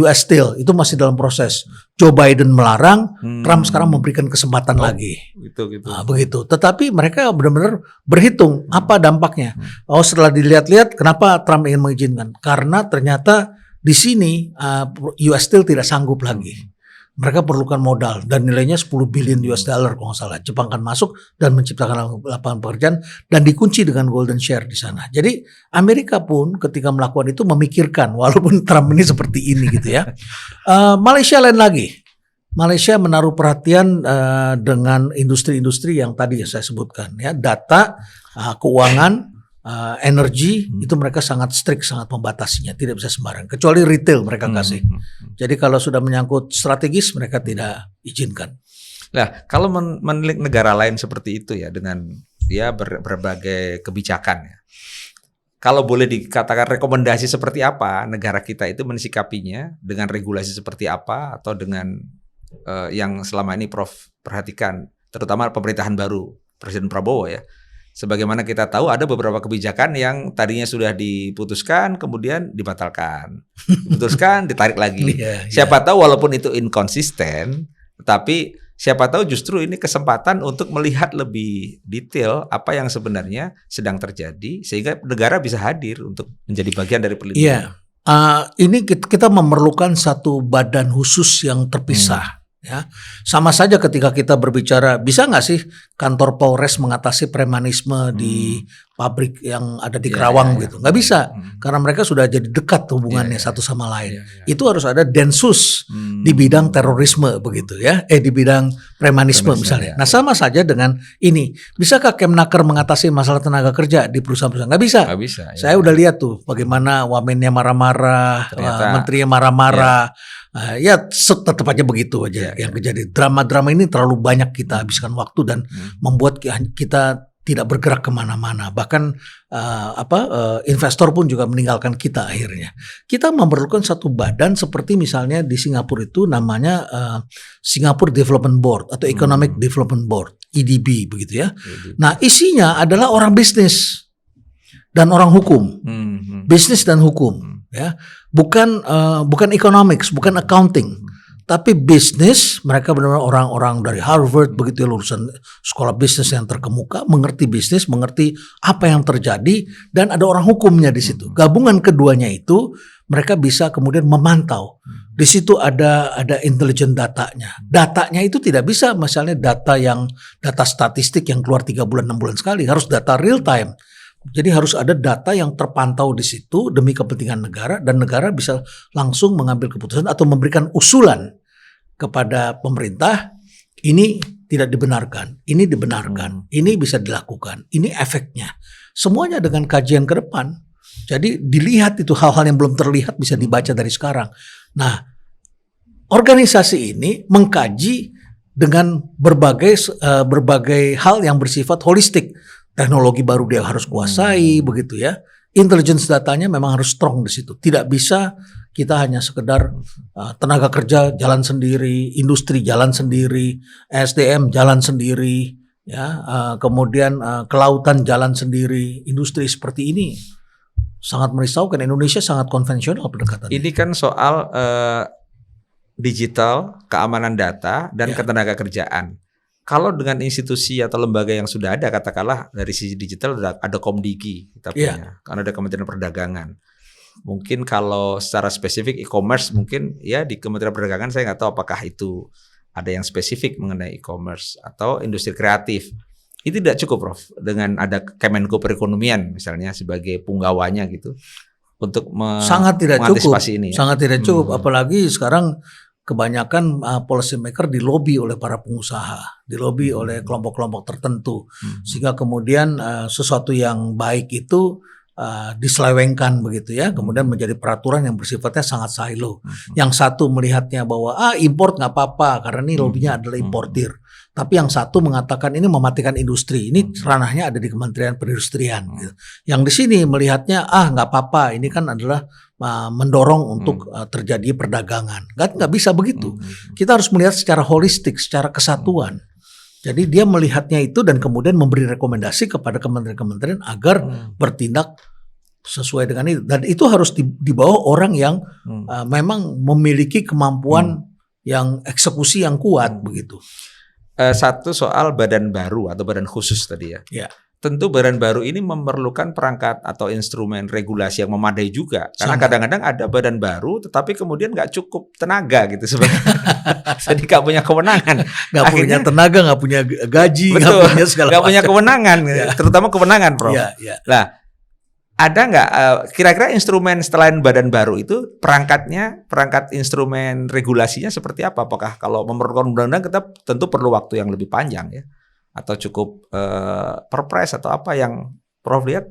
US Steel, itu masih dalam proses. Joe Biden melarang, Trump sekarang memberikan kesempatan lagi. Begitu. Tetapi mereka benar-benar berhitung apa dampaknya. Setelah dilihat-lihat, kenapa Trump ingin mengizinkan? Karena ternyata di sini US Steel tidak sanggup lagi. Mereka perlukan modal dan nilainya 10 billion US dollar kalau nggak salah. Jepang kan masuk dan menciptakan lapangan pekerjaan dan dikunci dengan golden share di sana. Jadi Amerika pun ketika melakukan itu memikirkan, walaupun Trump ini seperti ini gitu ya. Malaysia lain lagi. Malaysia menaruh perhatian dengan industri-industri yang tadi saya sebutkan ya, data, keuangan, energi, itu mereka sangat strict, sangat membatasinya, tidak bisa sembarang. Kecuali retail mereka kasih. Jadi kalau sudah menyangkut strategis mereka tidak izinkan. Nah, kalau menilik negara lain seperti itu ya, dengan ya berbagai kebijakan ya. Kalau boleh dikatakan rekomendasi seperti apa negara kita itu mensikapinya, dengan regulasi seperti apa, atau dengan yang selama ini Prof perhatikan, terutama pemerintahan baru Presiden Prabowo ya. Sebagaimana kita tahu ada beberapa kebijakan yang tadinya sudah diputuskan kemudian dibatalkan, diputuskan ditarik lagi. Siapa tahu walaupun itu inkonsisten, tetapi siapa tahu justru ini kesempatan untuk melihat lebih detail apa yang sebenarnya sedang terjadi sehingga negara bisa hadir untuk menjadi bagian dari perlindungan. Ini kita memerlukan satu badan khusus yang terpisah. Ya, sama saja ketika kita berbicara bisa nggak sih kantor Polres mengatasi premanisme di pabrik yang ada di Kerawang gitu. Nggak bisa karena mereka sudah jadi dekat hubungannya satu sama lain. Itu harus ada densus di bidang terorisme begitu ya. Di bidang premanisme misalnya. Nah sama saja dengan ini. Bisakah Kemnaker mengatasi masalah tenaga kerja di perusahaan-perusahaan? Nggak bisa. Nggak bisa. Saya udah lihat tuh bagaimana wamennya marah-marah, menterinya marah-marah. Ya tetap aja begitu aja yang terjadi. Drama-drama ini terlalu banyak kita habiskan waktu dan membuat kita tidak bergerak kemana-mana. Bahkan investor pun juga meninggalkan kita akhirnya. Kita memerlukan satu badan seperti misalnya di Singapura itu namanya Singapore Development Board atau Economic Development Board, EDB begitu ya. Nah isinya adalah orang bisnis dan orang hukum, bisnis dan hukum ya, bukan economics, bukan accounting. Tapi bisnis, mereka benar-benar orang-orang dari Harvard, begitu ya, lulusan sekolah bisnis yang terkemuka, mengerti bisnis, mengerti apa yang terjadi, dan ada orang hukumnya di situ. Gabungan keduanya itu, mereka bisa kemudian memantau. Di situ ada intelijen datanya. Datanya itu tidak bisa, misalnya data statistik yang keluar 3 bulan, 6 bulan sekali, harus data real time. Jadi harus ada data yang terpantau di situ demi kepentingan negara, dan negara bisa langsung mengambil keputusan atau memberikan usulan kepada pemerintah, ini tidak dibenarkan, ini dibenarkan, ini bisa dilakukan, ini efeknya. Semuanya dengan kajian ke depan. Jadi dilihat itu hal-hal yang belum terlihat bisa dibaca dari sekarang. Nah, organisasi ini mengkaji dengan berbagai hal yang bersifat holistik. Teknologi baru dia harus kuasai, begitu ya. Intelligence datanya memang harus strong di situ. Tidak bisa kita hanya sekedar tenaga kerja jalan sendiri, industri jalan sendiri, SDM jalan sendiri, ya. Kemudian kelautan jalan sendiri. Industri seperti ini sangat merisaukan. Indonesia sangat konvensional pendekatannya. Ini kan soal digital, keamanan data, dan ketenaga kerjaan. Kalau dengan institusi atau lembaga yang sudah ada, katakanlah dari sisi digital ada Komdigi, kita punya, karena ada Kementerian Perdagangan. Mungkin kalau secara spesifik e-commerce, mungkin ya di Kementerian Perdagangan saya nggak tahu apakah itu ada yang spesifik mengenai e-commerce atau industri kreatif. Itu tidak cukup, Prof, dengan ada Kemenko Perekonomian misalnya sebagai punggawanya gitu untuk mengantisipasi ini. Sangat tidak cukup, apalagi sekarang kebanyakan policy maker dilobi oleh para pengusaha, dilobi oleh kelompok-kelompok tertentu, sehingga kemudian sesuatu yang baik itu diselewengkan begitu ya, kemudian menjadi peraturan yang bersifatnya sangat silo. Yang satu melihatnya bahwa import nggak apa-apa karena ini lobinya adalah importir, tapi yang satu mengatakan ini mematikan industri, ini ranahnya ada di Kementerian Perindustrian. Gitu. Yang di sini melihatnya nggak apa-apa, ini kan adalah mendorong untuk terjadi perdagangan. Nggak bisa begitu. Kita harus melihat secara holistik, secara kesatuan. Jadi dia melihatnya itu dan kemudian memberi rekomendasi kepada kementerian-kementerian agar bertindak sesuai dengan itu. Dan itu harus di bawah orang yang memang memiliki kemampuan yang eksekusi yang kuat begitu. Satu soal badan baru atau badan khusus tadi ya. Ya. Tentu badan baru ini memerlukan perangkat atau instrumen regulasi yang memadai juga. Karena kadang-kadang ada badan baru tetapi kemudian nggak cukup tenaga gitu sebenarnya. Jadi nggak punya kewenangan. Nggak punya tenaga, nggak punya gaji, nggak punya segala macam. Nggak punya kewenangan, terutama kewenangan, Prof. Nah, ada nggak kira-kira instrumen selain badan baru itu perangkat instrumen regulasinya seperti apa? Apakah kalau memerlukan undang-undang kita tentu perlu waktu yang lebih panjang ya? Atau cukup perpres atau apa yang Prof lihat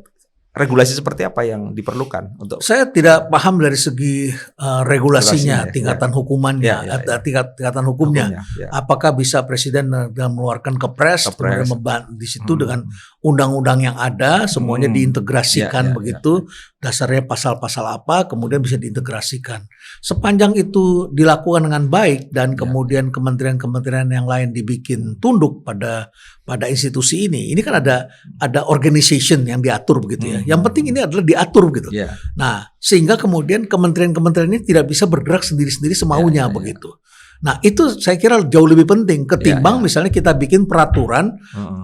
regulasi seperti apa yang diperlukan untuk? Saya tidak paham dari segi regulasinya, tingkatan hukumannya, tingkatan hukumnya. Apakah bisa Presiden mengeluarkan kepres kemudian di situ dengan undang-undang yang ada semuanya diintegrasikan begitu, dasarnya pasal-pasal apa kemudian bisa diintegrasikan. Sepanjang itu dilakukan dengan baik dan kemudian kementerian-kementerian yang lain dibikin tunduk pada institusi ini kan ada organization yang diatur begitu ya. Yang penting ini adalah diatur begitu. Nah, sehingga kemudian kementerian-kementerian ini tidak bisa bergerak sendiri-sendiri semaunya begitu. Nah, itu saya kira jauh lebih penting ketimbang misalnya kita bikin peraturan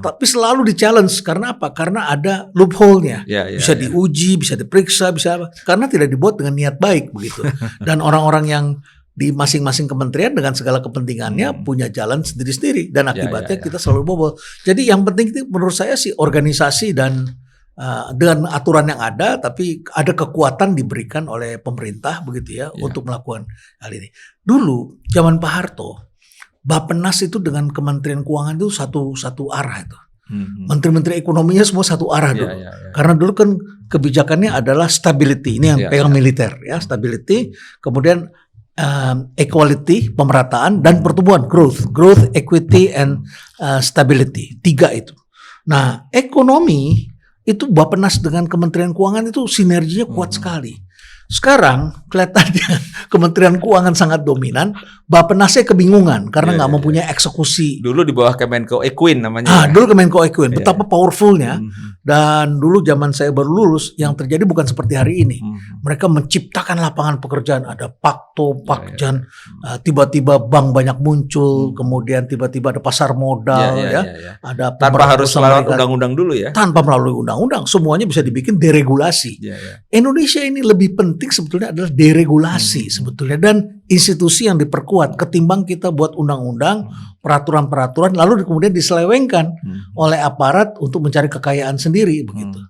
tapi selalu di-challenge. Karena apa? Karena ada loophole-nya. Bisa diuji, bisa diperiksa, bisa apa. Karena tidak dibuat dengan niat baik begitu. Dan orang-orang yang di masing-masing kementerian dengan segala kepentingannya punya jalan sendiri-sendiri dan akibatnya kita selalu bobol. Jadi yang penting itu menurut saya sih organisasi dan dengan aturan yang ada, tapi ada kekuatan diberikan oleh pemerintah begitu ya untuk melakukan hal ini. Dulu zaman Pak Harto, Bappenas itu dengan Kementerian Keuangan itu satu arah itu. Menteri-menteri ekonominya semua satu arah dulu. Karena dulu kan kebijakannya adalah stability, ini yang pegang militer ya, stability, kemudian equality, pemerataan, dan pertumbuhan, growth, equity, and stability, 3 itu. Nah, ekonomi itu Bappenas dengan Kementerian Keuangan itu sinerginya kuat sekali. Sekarang kelihatannya Kementerian Keuangan sangat dominan, Bappenasnya kebingungan karena nggak mempunyai eksekusi. Dulu di bawah Kemenko Equin namanya. Dulu Kemenko Equin, betapa powerfulnya. Dan dulu zaman saya baru lulus, yang terjadi bukan seperti hari ini. Mereka menciptakan lapangan pekerjaan, ada Pakto, Pakjan, tiba-tiba bank banyak muncul, kemudian tiba-tiba ada pasar modal, ada tanpa harus melalui undang-undang dulu ya. Tanpa melalui undang-undang, semuanya bisa dibikin deregulasi. Indonesia ini lebih penting sebetulnya adalah deregulasi sebetulnya, dan institusi yang diperkuat ketimbang kita buat undang-undang, peraturan-peraturan lalu kemudian diselewengkan oleh aparat untuk mencari kekayaan sendiri begitu.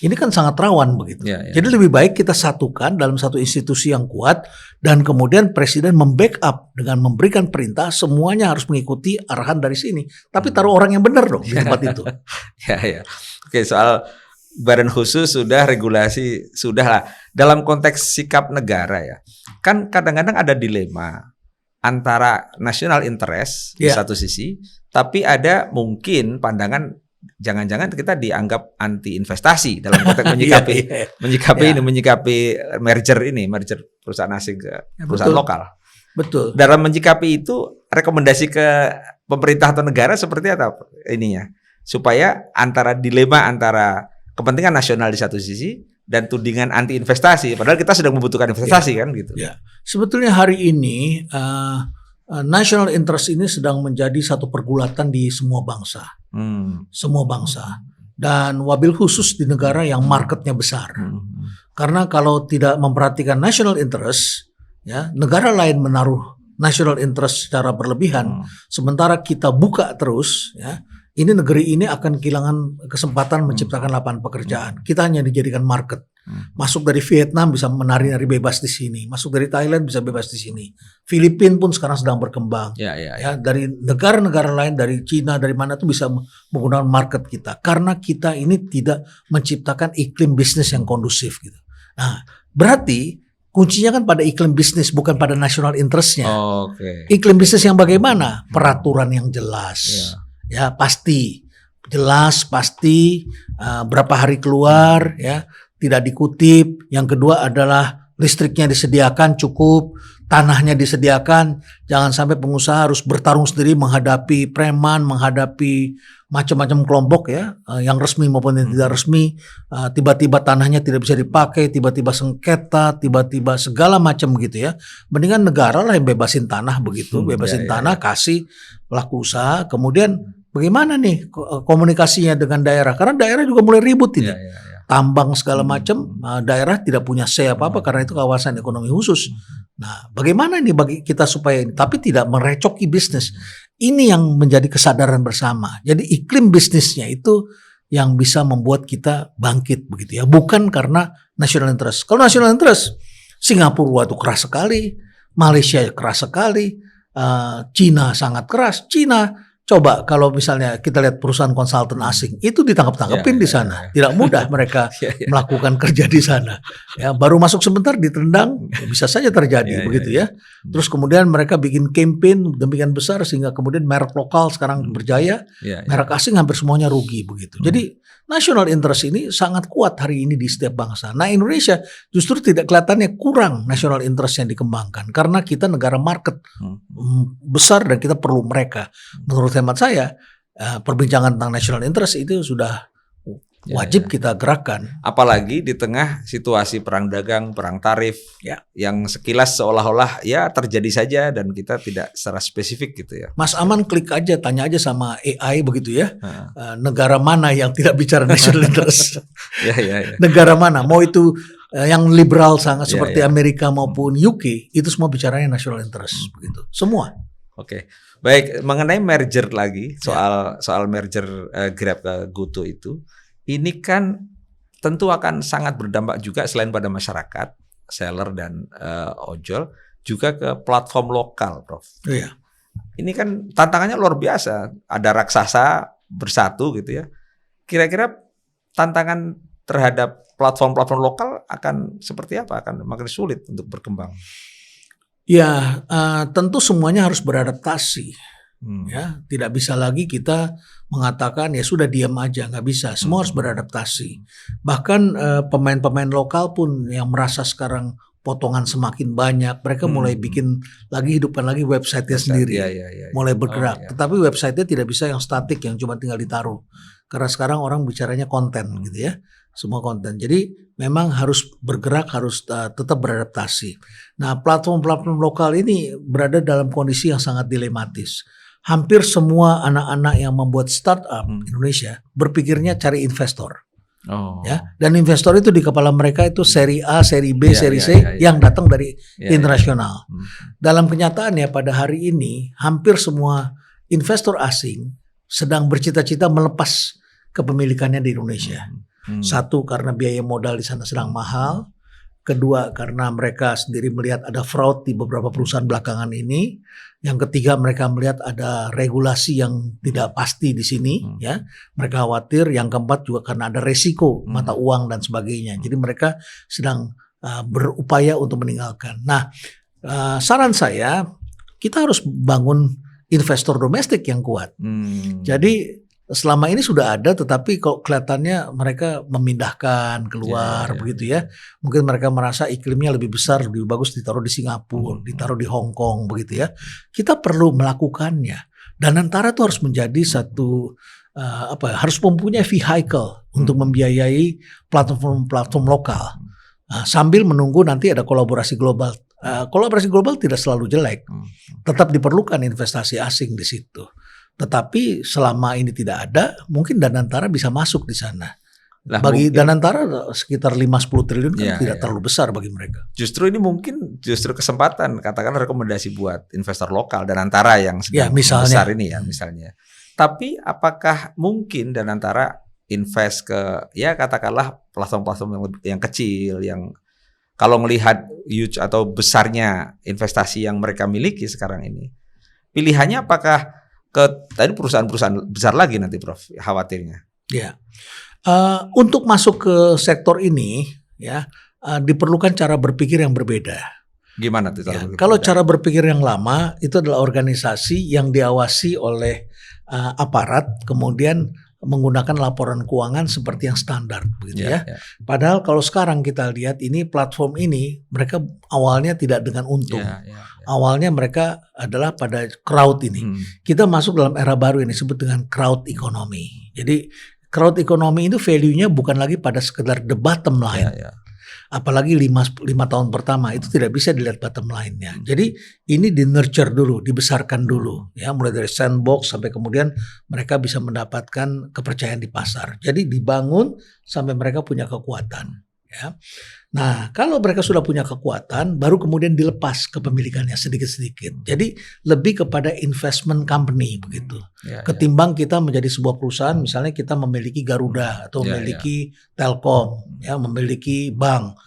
Ini kan sangat rawan begitu. Jadi lebih baik kita satukan dalam satu institusi yang kuat, dan kemudian presiden membackup dengan memberikan perintah, semuanya harus mengikuti arahan dari sini. Tapi taruh orang yang benar dong di tempat itu. Oke, soal badan khusus sudah, regulasi sudah lah. Dalam konteks sikap negara ya, kan kadang-kadang ada dilema antara national interest di satu sisi, tapi ada mungkin pandangan jangan-jangan kita dianggap anti investasi dalam konteks menyikapi merger perusahaan asing ke perusahaan lokal. Betul. Dalam menyikapi itu, rekomendasi ke pemerintah atau negara seperti apa ininya, supaya dilema antara kepentingan nasional di satu sisi dan tudingan anti investasi, padahal kita sedang membutuhkan investasi kan gitu. Sebetulnya hari ini national interest ini sedang menjadi satu pergulatan di semua bangsa. Semua bangsa. Dan wabil khusus di negara yang marketnya besar. Karena kalau tidak memperhatikan national interest, ya, negara lain menaruh national interest secara berlebihan, sementara kita buka terus, ya, ini negeri ini akan kehilangan kesempatan menciptakan lapangan pekerjaan. Kita hanya dijadikan market. Masuk dari Vietnam bisa menari-nari bebas di sini. Masuk dari Thailand bisa bebas di sini. Filipina pun sekarang sedang berkembang. Ya, dari negara-negara lain, dari Cina, dari mana tuh bisa menggunakan market kita. Karena kita ini tidak menciptakan iklim bisnis yang kondusif gitu. Nah, berarti kuncinya kan pada iklim bisnis, bukan pada national interest-nya. Iklim bisnis yang bagaimana? Peraturan yang jelas. Ya, pasti jelas, pasti berapa hari keluar, ya, tidak dikutip. Yang kedua adalah listriknya disediakan cukup, tanahnya disediakan. Jangan sampai pengusaha harus bertarung sendiri menghadapi preman, menghadapi macam-macam kelompok ya, yang resmi maupun yang tidak resmi. Tiba-tiba tanahnya tidak bisa dipakai, tiba-tiba sengketa, tiba-tiba segala macam gitu ya. Mendingan negara lah yang bebasin tanah begitu, bebasin tanah, kasih pelaku usaha. Kemudian bagaimana nih komunikasinya dengan daerah? Karena daerah juga mulai ribut ini. Tambang segala macam, daerah tidak punya say apa-apa karena itu kawasan ekonomi khusus. Nah, bagaimana ini bagi kita supaya ini, tapi tidak merecoki bisnis. Ini yang menjadi kesadaran bersama. Jadi iklim bisnisnya itu yang bisa membuat kita bangkit begitu ya, bukan karena national interest. Kalau national interest, Singapura itu keras sekali, Malaysia keras sekali, Cina sangat keras. Cina, coba kalau misalnya kita lihat perusahaan konsultan asing itu ditangkap-tangkapin di sana, tidak mudah mereka melakukan kerja di sana. Ya, baru masuk sebentar ditendang, bisa saja terjadi begitu ya. Terus kemudian mereka bikin campaign demikian besar sehingga kemudian merek lokal sekarang berjaya, merek asing hampir semuanya rugi begitu. Jadi national interest ini sangat kuat hari ini di setiap bangsa. Nah, Indonesia justru tidak kelihatannya kurang national interest yang dikembangkan karena kita negara market besar dan kita perlu mereka. Menurut hemat saya, perbincangan tentang national interest itu sudah wajib kita gerakkan. Apalagi di tengah situasi perang dagang, perang tarif, yang sekilas seolah-olah ya terjadi saja dan kita tidak secara spesifik gitu ya. Mas Aman klik aja, tanya aja sama AI begitu ya, negara mana yang tidak bicara national interest? Negara mana? Mau itu yang liberal sangat seperti Amerika maupun UK, itu semua bicaranya national interest begitu. Semua. Oke. Baik, mengenai merger lagi, soal merger Grab ke GoTo itu. Ini kan tentu akan sangat berdampak juga selain pada masyarakat, seller dan ojol, juga ke platform lokal, Prof. Iya. Ini kan tantangannya luar biasa. Ada raksasa bersatu gitu ya. Kira-kira tantangan terhadap platform-platform lokal akan seperti apa? Akan makin sulit untuk berkembang. Ya, tentu semuanya harus beradaptasi. Ya, tidak bisa lagi kita mengatakan ya sudah diam aja, nggak bisa. Semua harus beradaptasi. Bahkan pemain-pemain lokal pun yang merasa sekarang potongan semakin banyak, mereka mulai bikin lagi, hidupkan lagi website-nya sendiri, mulai bergerak. Tetapi website-nya tidak bisa yang statik, yang cuma tinggal ditaruh. Karena sekarang orang bicaranya konten gitu ya, semua konten. Jadi memang harus bergerak, harus tetap beradaptasi. Nah, platform-platform lokal ini berada dalam kondisi yang sangat dilematis. Hampir semua anak-anak yang membuat startup Indonesia berpikirnya cari investor. Ya, dan investor itu di kepala mereka itu seri A, seri B, seri C yang datang dari internasional. Dalam kenyataannya pada hari ini hampir semua investor asing sedang bercita-cita melepas kepemilikannya di Indonesia. Satu, karena biaya modal di sana sedang mahal. Kedua, karena mereka sendiri melihat ada fraud di beberapa perusahaan belakangan ini. Yang ketiga, mereka melihat ada regulasi yang tidak pasti di sini, ya. Mereka khawatir. Yang keempat juga karena ada resiko mata uang dan sebagainya. Jadi mereka sedang berupaya untuk meninggalkan. Nah, saran saya, kita harus bangun investor domestik yang kuat. Jadi selama ini sudah ada, tetapi kok kelihatannya mereka memindahkan keluar begitu ya. Mungkin mereka merasa iklimnya lebih besar, lebih bagus ditaruh di Singapura, ditaruh di Hong Kong begitu ya. Kita perlu melakukannya. Dan Danantara itu harus menjadi satu harus mempunyai vehicle untuk membiayai platform-platform lokal. Sambil menunggu nanti ada kolaborasi global. Kolaborasi global tidak selalu jelek. Tetap diperlukan investasi asing di situ. Tetapi selama ini tidak ada, mungkin Danantara bisa masuk di sana. Bagi Danantara sekitar 5-10 triliun kan tidak terlalu besar bagi mereka. Justru ini mungkin kesempatan, katakan rekomendasi buat investor lokal Danantara yang sedang besar ini ya misalnya. Tapi apakah mungkin Danantara invest ke ya katakanlah platform-platform yang kecil, yang kalau melihat huge atau besarnya investasi yang mereka miliki sekarang ini, pilihannya apakah ke tadi perusahaan-perusahaan besar lagi nanti, Prof, khawatirnya? Ya, untuk masuk ke sektor ini ya diperlukan cara berpikir yang berbeda. Gimana tuh cara berpikir? Kalau cara berpikir yang lama itu adalah organisasi yang diawasi oleh aparat, kemudian menggunakan laporan keuangan seperti yang standar begitu ya. Padahal kalau sekarang kita lihat ini platform ini mereka awalnya tidak dengan untung. Awalnya mereka adalah pada crowd ini. Kita masuk dalam era baru ini disebut dengan crowd economy. Jadi crowd economy itu value-nya bukan lagi pada sekedar the bottom line. Apalagi 5 tahun pertama itu tidak bisa dilihat bottom line-nya. Jadi ini di-nurture dulu, dibesarkan dulu ya, mulai dari sandbox sampai kemudian mereka bisa mendapatkan kepercayaan di pasar. Jadi dibangun sampai mereka punya kekuatan ya. Nah, kalau mereka sudah punya kekuatan, baru kemudian dilepas kepemilikannya sedikit-sedikit. Jadi lebih kepada investment company begitu. Ketimbang kita menjadi sebuah perusahaan, misalnya kita memiliki Garuda atau memiliki Telkom, ya, memiliki bank.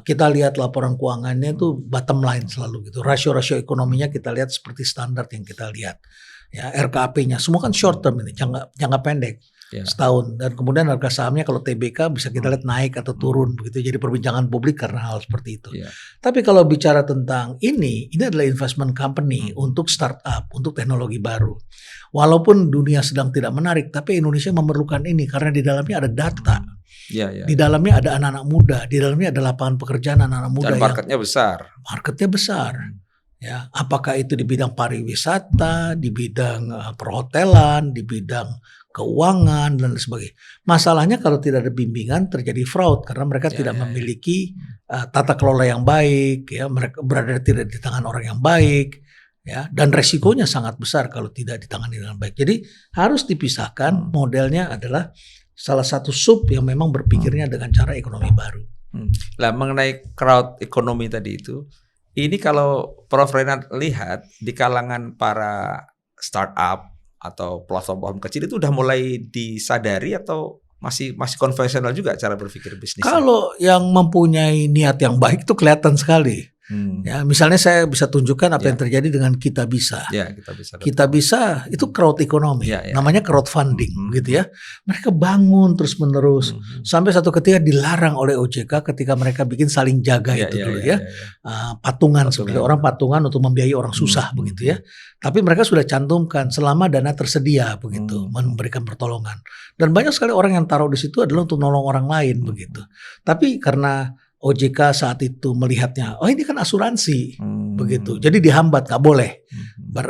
Kita lihat laporan keuangannya itu bottom line selalu gitu. Rasio-rasio ekonominya kita lihat seperti standar yang kita lihat. Ya, RKP-nya semua kan short term ini, jangka pendek. Setahun, dan kemudian harga sahamnya kalau TBK bisa kita lihat naik atau turun begitu, jadi perbincangan publik karena hal seperti itu. Tapi kalau bicara tentang ini adalah investment company untuk startup, untuk teknologi baru. Walaupun dunia sedang tidak menarik, tapi Indonesia memerlukan ini karena di dalamnya ada data. Di dalamnya ada anak-anak muda, di dalamnya ada lapangan pekerjaan anak-anak muda. Dan marketnya besar. Marketnya besar. Ya, apakah itu di bidang pariwisata, di bidang perhotelan, di bidang keuangan dan sebagainya. Masalahnya kalau tidak ada bimbingan terjadi fraud karena mereka tidak memiliki tata kelola yang baik, ya, mereka berada tidak di tangan orang yang baik, ya, dan resikonya sangat besar kalau tidak ditangani dengan baik. Jadi harus dipisahkan. Modelnya adalah salah satu sub yang memang berpikirnya dengan cara ekonomi baru. Lah mengenai crowd economy tadi itu, ini kalau Prof Renat lihat di kalangan para startup atau platform kecil itu udah mulai disadari atau masih konvensional juga cara berpikir bisnis. Kalau yang mempunyai niat yang baik itu kelihatan sekali. Ya, misalnya saya bisa tunjukkan apa yang terjadi dengan Kita Bisa. Ya, Kita Bisa. Kita Bisa itu crowd economy, namanya crowdfunding, gitu ya. Mereka bangun terus menerus sampai satu ketika dilarang oleh OJK ketika mereka bikin saling jaga itu dulu ya. Patungan seperti orang patungan untuk membiayai orang susah begitu ya. Tapi mereka sudah cantumkan selama dana tersedia begitu, memberikan pertolongan. Dan banyak sekali orang yang taruh di situ adalah untuk nolong orang lain begitu. Tapi karena OJK saat itu melihatnya, oh ini kan asuransi begitu, jadi dihambat, nggak boleh,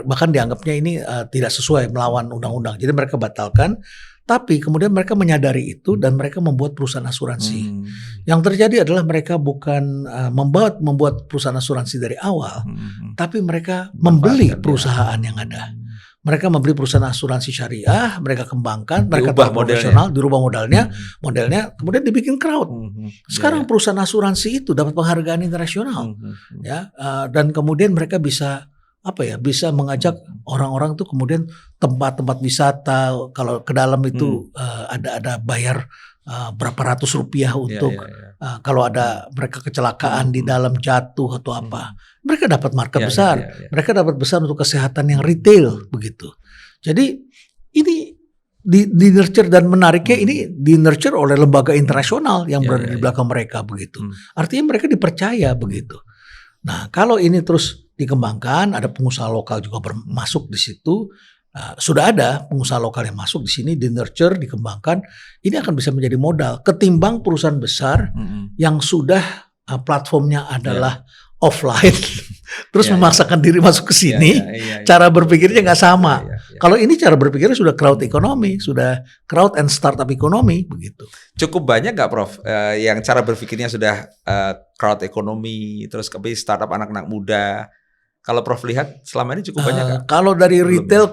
bahkan dianggapnya ini tidak sesuai, melawan undang-undang, jadi mereka batalkan. Tapi kemudian mereka menyadari itu dan mereka membuat perusahaan asuransi. Yang terjadi adalah mereka bukan membuat perusahaan asuransi dari awal, tapi mereka membeli perusahaan yang ada. Mereka membeli perusahaan asuransi syariah, mereka kembangkan, mereka profesional, dirubah modelnya, kemudian dibikin crowd. Sekarang perusahaan asuransi itu dapat penghargaan internasional, ya, dan kemudian mereka bisa bisa mengajak orang-orang tuh kemudian tempat-tempat wisata, kalau ke dalam itu ada bayar berapa ratus rupiah untuk kalau ada mereka kecelakaan di dalam jatuh atau apa, mereka dapat market besar, mereka dapat besar untuk kesehatan yang retail begitu. Jadi ini di nurture dan menariknya ini di nurture oleh lembaga internasional yang berada di belakang mereka begitu. Artinya mereka dipercaya begitu. Nah kalau ini terus dikembangkan, ada pengusaha lokal juga masuk di situ. Sudah ada pengusaha lokal yang masuk di sini, di nurture, dikembangkan. Ini akan bisa menjadi modal ketimbang perusahaan besar yang sudah platformnya adalah offline, terus memaksakan diri masuk ke sini. Cara berpikirnya nggak sama. Kalau ini cara berpikirnya sudah crowd economy, sudah crowd and startup economy begitu. Cukup banyak nggak, Prof, yang cara berpikirnya sudah crowd economy, terus ke startup anak-anak muda? Kalau Prof lihat selama ini cukup banyak nggak? Kalau dari retail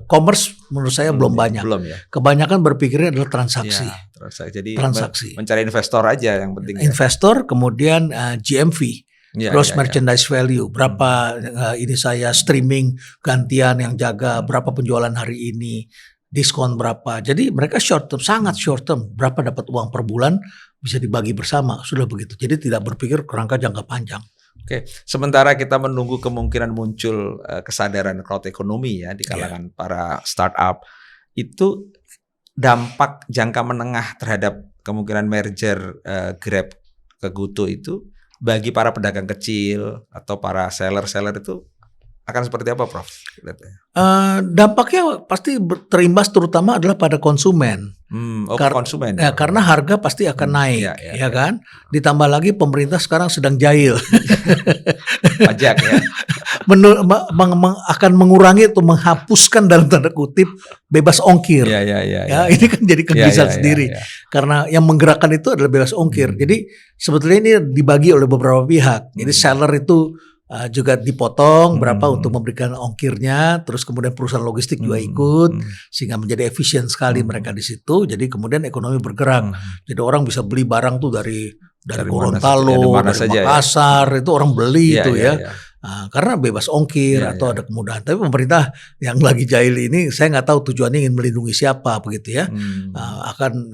commerce menurut saya belum banyak. Belum ya. Kebanyakan berpikirnya adalah transaksi. Jadi transaksi. Mencari investor aja yang penting. Investor, kemudian GMV, gross merchandise value. Berapa ini saya streaming gantian yang jaga, berapa penjualan hari ini, diskon berapa. Jadi mereka short term, sangat short term. Berapa dapat uang per bulan bisa dibagi bersama, sudah begitu. Jadi tidak berpikir kerangka jangka panjang. Oke, sementara kita menunggu kemungkinan muncul kesadaran crowd economy ya di kalangan para startup, itu dampak jangka menengah terhadap kemungkinan merger Grab ke GoTo itu bagi para pedagang kecil atau para seller-seller itu akan seperti apa, Prof? Dampaknya pasti terimbas terutama adalah pada konsumen. Konsumen. Ya, karena harga pasti akan naik, ya kan? Ditambah lagi pemerintah sekarang sedang jahil. Pajak ya. Akan mengurangi atau menghapuskan dalam tanda kutip bebas ongkir. Ya, ini kan jadi kegelisahan sendiri. Karena yang menggerakkan itu adalah bebas ongkir. Jadi sebetulnya ini dibagi oleh beberapa pihak. Jadi seller itu juga dipotong berapa untuk memberikan ongkirnya, terus kemudian perusahaan logistik juga ikut, sehingga menjadi efisien sekali mereka di situ. Jadi kemudian ekonomi bergerak. Jadi orang bisa beli barang tuh dari Gorontalo, dari Makassar, itu orang beli itu ya. Karena bebas ongkir atau ada kemudahan. Tapi pemerintah yang lagi jahil ini, saya nggak tahu tujuannya ingin melindungi siapa begitu ya. Akan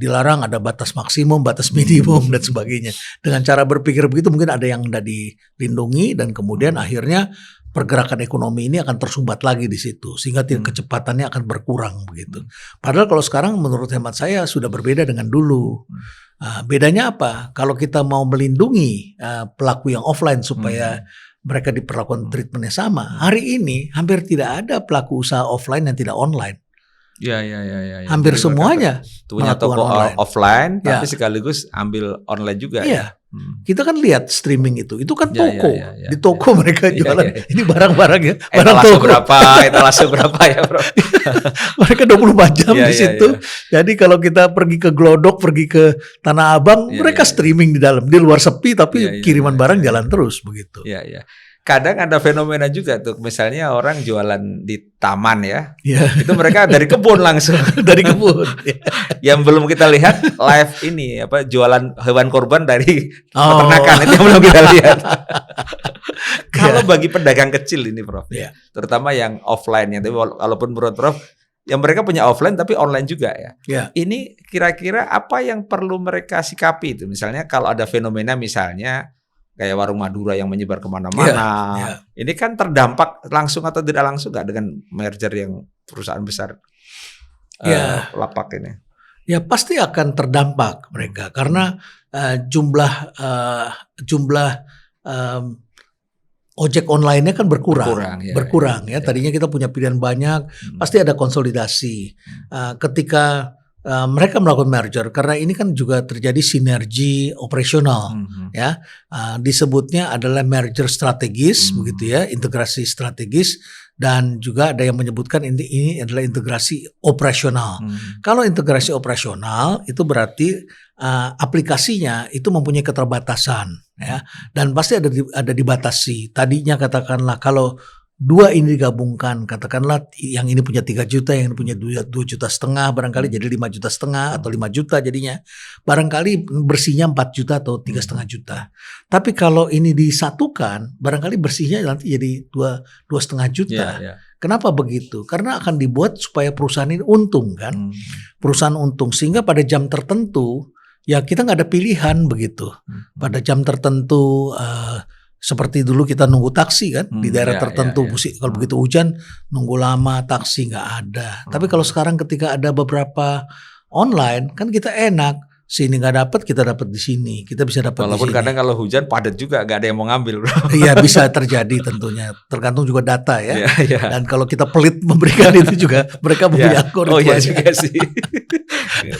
dilarang, ada batas maksimum, batas minimum dan sebagainya. Dengan cara berpikir begitu mungkin ada yang tidak dilindungi dan kemudian akhirnya pergerakan ekonomi ini akan tersumbat lagi di situ sehingga kecepatannya akan berkurang begitu. Padahal kalau sekarang menurut hemat saya sudah berbeda dengan dulu. Bedanya apa? Kalau kita mau melindungi pelaku yang offline supaya mereka diperlakukan treatmentnya sama. Hari ini hampir tidak ada pelaku usaha offline yang tidak online. Hampir jadi semuanya punya toko offline, tapi sekaligus ambil online juga. Iya. Kita kan lihat streaming itu kan toko. Di toko mereka jualan ini barang-barang ya. Barang toko etalase berapa ya, Bro? Mereka 24 jam di situ. Jadi kalau kita pergi ke Glodok, pergi ke Tanah Abang, mereka streaming di dalam. Di luar sepi tapi kiriman barang jalan terus begitu. Kadang ada fenomena juga tuh, misalnya orang jualan di taman ya, itu mereka dari kebun langsung. Dari kebun. Yang belum kita lihat live ini jualan hewan kurban dari peternakan, itu yang belum kita lihat. Kalau bagi pedagang kecil ini, Prof, terutama yang offline ya, tapi walaupun menurut Prof yang mereka punya offline tapi online juga ya. Ya. Ini kira-kira apa yang perlu mereka sikapi itu? Misalnya kalau ada fenomena misalnya kayak warung Madura yang menyebar kemana-mana, ini kan terdampak langsung atau tidak langsung nggak dengan merger yang perusahaan besar lapak ini? Ya pasti akan terdampak mereka karena jumlah ojek online-nya kan berkurang ya. Tadinya kita punya pilihan banyak, pasti ada konsolidasi. Ketika mereka melakukan merger, karena ini kan juga terjadi sinergi operasional, ya. Disebutnya adalah merger strategis, begitu ya, integrasi strategis, dan juga ada yang menyebutkan ini adalah integrasi operasional. Kalau integrasi operasional itu berarti aplikasinya itu mempunyai keterbatasan, ya, dan pasti ada dibatasi. Tadinya katakanlah kalau dua ini digabungkan, katakanlah yang ini punya 3 juta, yang ini punya 2,5 juta, barangkali jadi 5,5 juta atau 5 juta jadinya. Barangkali bersihnya 4 juta atau 3,5 juta. Tapi kalau ini disatukan, barangkali bersihnya nanti jadi 2,5 juta. Kenapa begitu? Karena akan dibuat supaya perusahaan ini untung kan. Perusahaan untung, sehingga pada jam tertentu ya kita nggak ada pilihan begitu. Pada jam tertentu seperti dulu kita nunggu taksi kan di daerah tertentu, kalau begitu hujan nunggu lama, taksi nggak ada. Tapi kalau sekarang ketika ada beberapa online kan kita enak, sini nggak dapat, kita dapat di sini, kita bisa dapat. Walaupun di sini. Kadang kalau hujan padat juga, nggak ada yang mau ngambil. Iya bisa terjadi tentunya, tergantung juga data ya. Dan kalau kita pelit memberikan itu juga mereka memberi akun. Oh iya juga sih.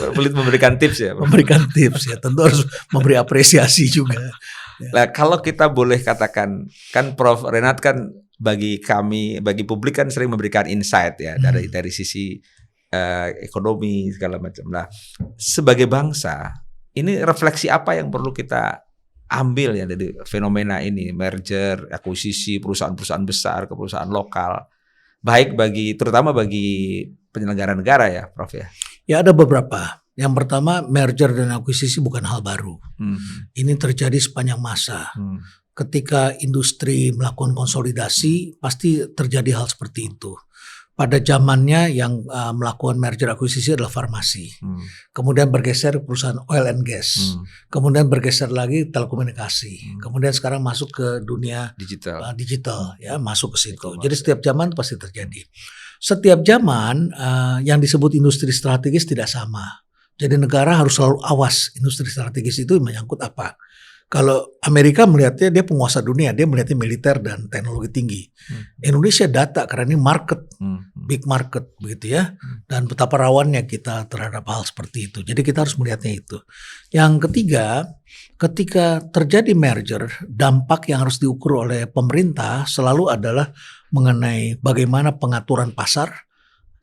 Pelit memberikan tips ya. Memberikan tips ya, tentu harus memberi apresiasi juga. Nah, kalau kita boleh katakan, kan Prof Renat kan bagi kami, bagi publik kan sering memberikan insight ya dari sisi ekonomi segala macam. Nah, sebagai bangsa, ini refleksi apa yang perlu kita ambil ya dari fenomena ini, merger, akuisisi perusahaan-perusahaan besar ke perusahaan lokal, baik terutama bagi penyelenggara negara ya, Prof ya? Ya ada beberapa. Yang pertama, merger dan akuisisi bukan hal baru. Ini terjadi sepanjang masa. Ketika industri melakukan konsolidasi, pasti terjadi hal seperti itu. Pada zamannya yang melakukan merger akuisisi adalah farmasi. Kemudian bergeser perusahaan oil and gas. Kemudian bergeser lagi telekomunikasi. Kemudian sekarang masuk ke dunia digital ya, masuk ke situ. Jadi setiap zaman pasti terjadi. Setiap zaman yang disebut industri strategis tidak sama. Jadi negara harus selalu awas industri strategis itu menyangkut apa. Kalau Amerika melihatnya dia penguasa dunia, dia melihatnya militer dan teknologi tinggi. Indonesia data karena ini market, big market begitu ya. Dan betapa rawannya kita terhadap hal seperti itu. Jadi kita harus melihatnya itu. Yang ketiga, ketika terjadi merger, dampak yang harus diukur oleh pemerintah selalu adalah mengenai bagaimana pengaturan pasar.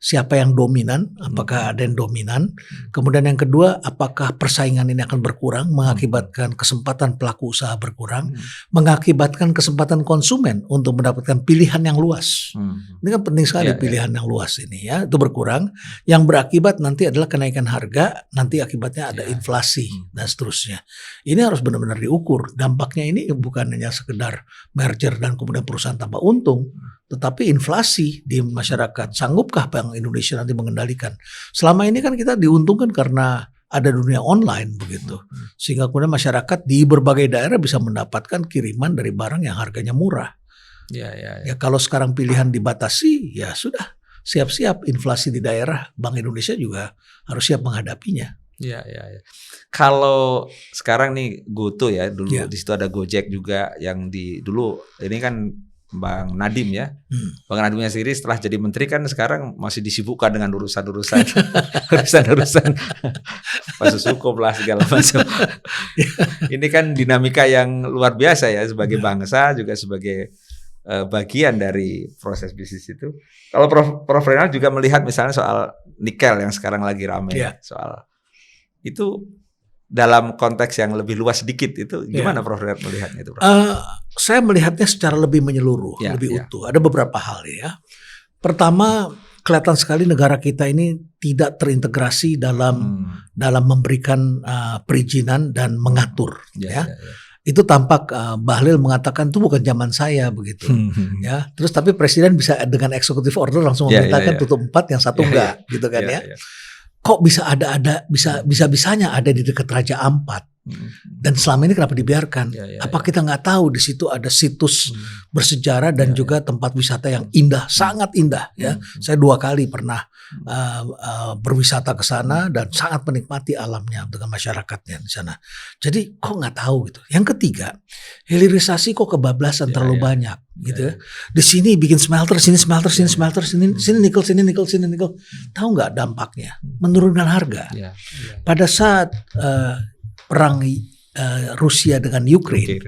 Siapa yang dominan, apakah ada yang dominan. Kemudian yang kedua, apakah persaingan ini akan berkurang, mengakibatkan kesempatan pelaku usaha berkurang, mengakibatkan kesempatan konsumen untuk mendapatkan pilihan yang luas. Ini kan penting sekali pilihan yang luas ini ya, itu berkurang. Yang berakibat nanti adalah kenaikan harga, nanti akibatnya ada inflasi dan seterusnya. Ini harus benar-benar diukur. Dampaknya ini bukan hanya sekedar merger dan kemudian perusahaan tambah untung, tetapi inflasi di masyarakat. Sanggupkah Bank Indonesia nanti mengendalikan? Selama ini kan kita diuntungkan karena ada dunia online begitu. Sehingga kemudian masyarakat di berbagai daerah bisa mendapatkan kiriman dari barang yang harganya murah. Ya kalau sekarang pilihan dibatasi, ya sudah, siap-siap inflasi di daerah. Bank Indonesia juga harus siap menghadapinya. Ya. Kalau sekarang nih GoTo ya, dulu di situ ada Gojek juga yang dulu ini kan Bang Nadiem ya. Bang Nadiemnya sendiri setelah jadi menteri kan sekarang masih disibukkan dengan urusan-urusan kasus hukum lah segala macam. Ini kan dinamika yang luar biasa ya sebagai bangsa juga sebagai bagian dari proses bisnis itu. Kalau Prof Renal juga melihat misalnya soal nikel yang sekarang lagi ramai soal itu dalam konteks yang lebih luas sedikit itu gimana Prof Renal melihatnya itu? Prof? Saya melihatnya secara lebih menyeluruh, lebih utuh. Ada beberapa hal ya. Pertama, kelihatan sekali negara kita ini tidak terintegrasi dalam memberikan perizinan dan mengatur. Itu tampak Bahlil mengatakan itu bukan zaman saya begitu. Ya, terus tapi presiden bisa dengan executive order langsung memerintahkan tutup 4, yang satu enggak, gitu kan ya. Kok bisa bisa-bisanya ada di dekat Raja Ampat? Dan selama ini kenapa dibiarkan? Apa kita nggak tahu di situ ada situs bersejarah dan juga tempat wisata yang indah, sangat indah ya. Saya 2 kali pernah berwisata ke sana dan sangat menikmati alamnya dengan masyarakatnya di sana. Jadi kok nggak tahu gitu. Yang ketiga, hilirisasi kok kebablasan terlalu banyak gitu ya. Di sini bikin smelter, sini smelter, sini smelter, sini nikel, sini nikel, sini nikel. Tahu nggak dampaknya? Menurunkan harga. Pada saat perang Rusia dengan Ukraine,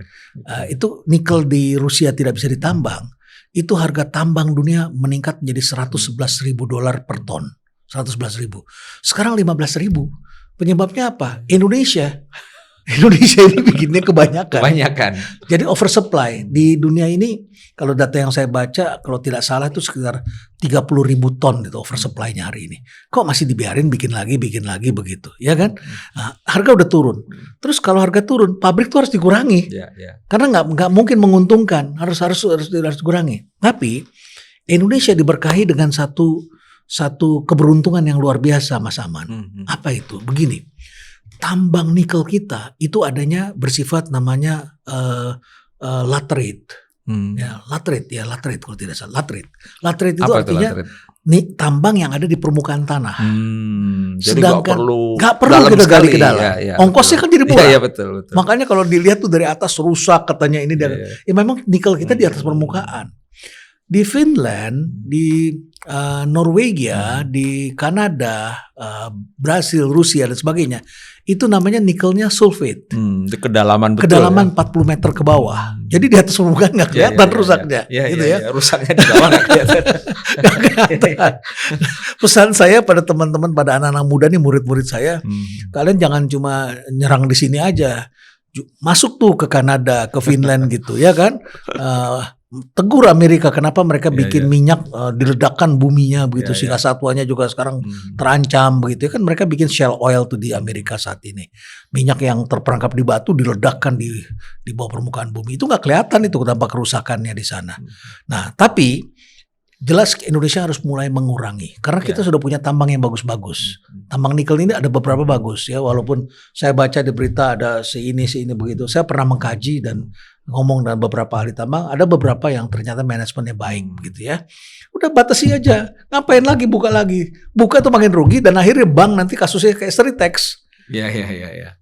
itu nikel di Rusia tidak bisa ditambang, itu harga tambang dunia meningkat menjadi $111.000 per ton. 111.000. Sekarang 15.000. Penyebabnya apa? Indonesia ini bikinnya kebanyakan. Jadi oversupply di dunia ini. Kalau data yang saya baca, kalau tidak salah itu sekitar 30.000 ton itu oversupply-nya hari ini. Kok masih dibiarin bikin lagi begitu, ya kan? Nah, harga udah turun. Terus kalau harga turun, pabrik itu harus dikurangi, karena nggak mungkin menguntungkan, harus dikurangi. Tapi Indonesia diberkahi dengan satu keberuntungan yang luar biasa, Mas Aman. Apa itu? Begini, tambang nikel kita itu adanya bersifat namanya laterite. Laterite kalau tidak salah. Laterite itu artinya tambang yang ada di permukaan tanah. Jadi sedangkan nggak perlu kita gali ke dalam. Ongkosnya kan jadi murah. Betul. Makanya kalau dilihat tuh dari atas rusak katanya ini ya memang nikel kita di atas permukaan. Di Finland, di Norwegia, di Kanada, Brasil, Rusia dan sebagainya, itu namanya nikelnya sulfate. Di kedalaman 40 meter ke bawah. Jadi di atas permukaan nggak kelihatan rusaknya. Rusaknya di bawah nggak kelihatan. Pesan saya pada teman-teman, pada anak-anak muda nih, murid-murid saya, kalian jangan cuma nyerang di sini aja. Masuk tuh ke Kanada, ke Finland gitu ya kan. Tegur Amerika kenapa mereka bikin minyak diledakkan buminya begitu, sehingga satwanya juga sekarang terancam begitu kan. Mereka bikin shale oil tuh di Amerika saat ini, minyak yang terperangkap di batu diledakkan di bawah permukaan bumi. Itu nggak kelihatan itu dampak kerusakannya di sana. Nah tapi jelas Indonesia harus mulai mengurangi, karena kita sudah punya tambang yang bagus-bagus. Tambang nikel ini ada beberapa bagus ya, walaupun saya baca di berita ada si ini begitu. Saya pernah mengkaji dan ngomong dengan beberapa ahli tambang, ada beberapa yang ternyata manajemennya baik gitu ya. Udah batasi aja, ngapain lagi buka tuh makin rugi, dan akhirnya bank nanti kasusnya kayak Stritex.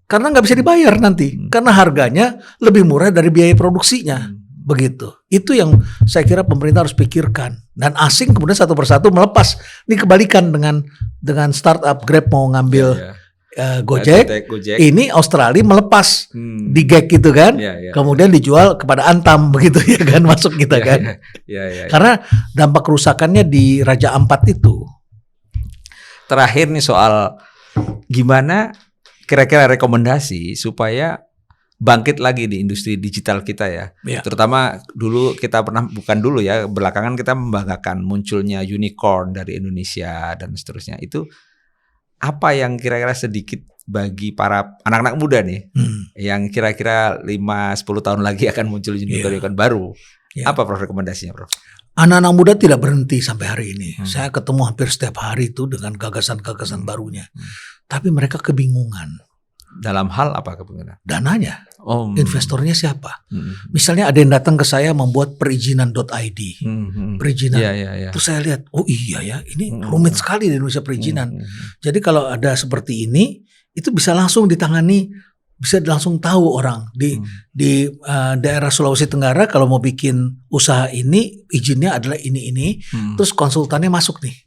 Karena nggak bisa dibayar nanti, karena harganya lebih murah dari biaya produksinya. Begitu. Itu yang saya kira pemerintah harus pikirkan. Dan asing kemudian satu persatu melepas. Ini kebalikan dengan startup Grab mau ngambil Gojek. Ini Australia melepas di gag gitu kan. Kemudian dijual kepada Antam begitu ya kan, masuk kita kan. Karena dampak kerusakannya di Raja Ampat itu. Terakhir nih soal gimana kira-kira rekomendasi supaya bangkit lagi di industri digital kita ya. Terutama dulu kita belakangan kita membanggakan munculnya unicorn dari Indonesia dan seterusnya. Itu apa yang kira-kira sedikit bagi para anak-anak muda nih yang kira-kira 5-10 tahun lagi akan muncul unicorn baru. Apa Prof rekomendasinya, Prof? Anak-anak muda tidak berhenti sampai hari ini. Saya ketemu hampir setiap hari itu dengan gagasan-gagasan barunya. Tapi mereka kebingungan. Dalam hal apa kebingungan? Dananya. Investornya siapa? Misalnya ada yang datang ke saya membuat perizinan.id. Perizinan. Terus saya lihat, oh iya ya, ini rumit sekali di Indonesia perizinan. Jadi kalau ada seperti ini, itu bisa langsung ditangani, bisa langsung tahu orang di daerah Sulawesi Tenggara kalau mau bikin usaha ini, izinnya adalah ini. Terus konsultannya masuk nih.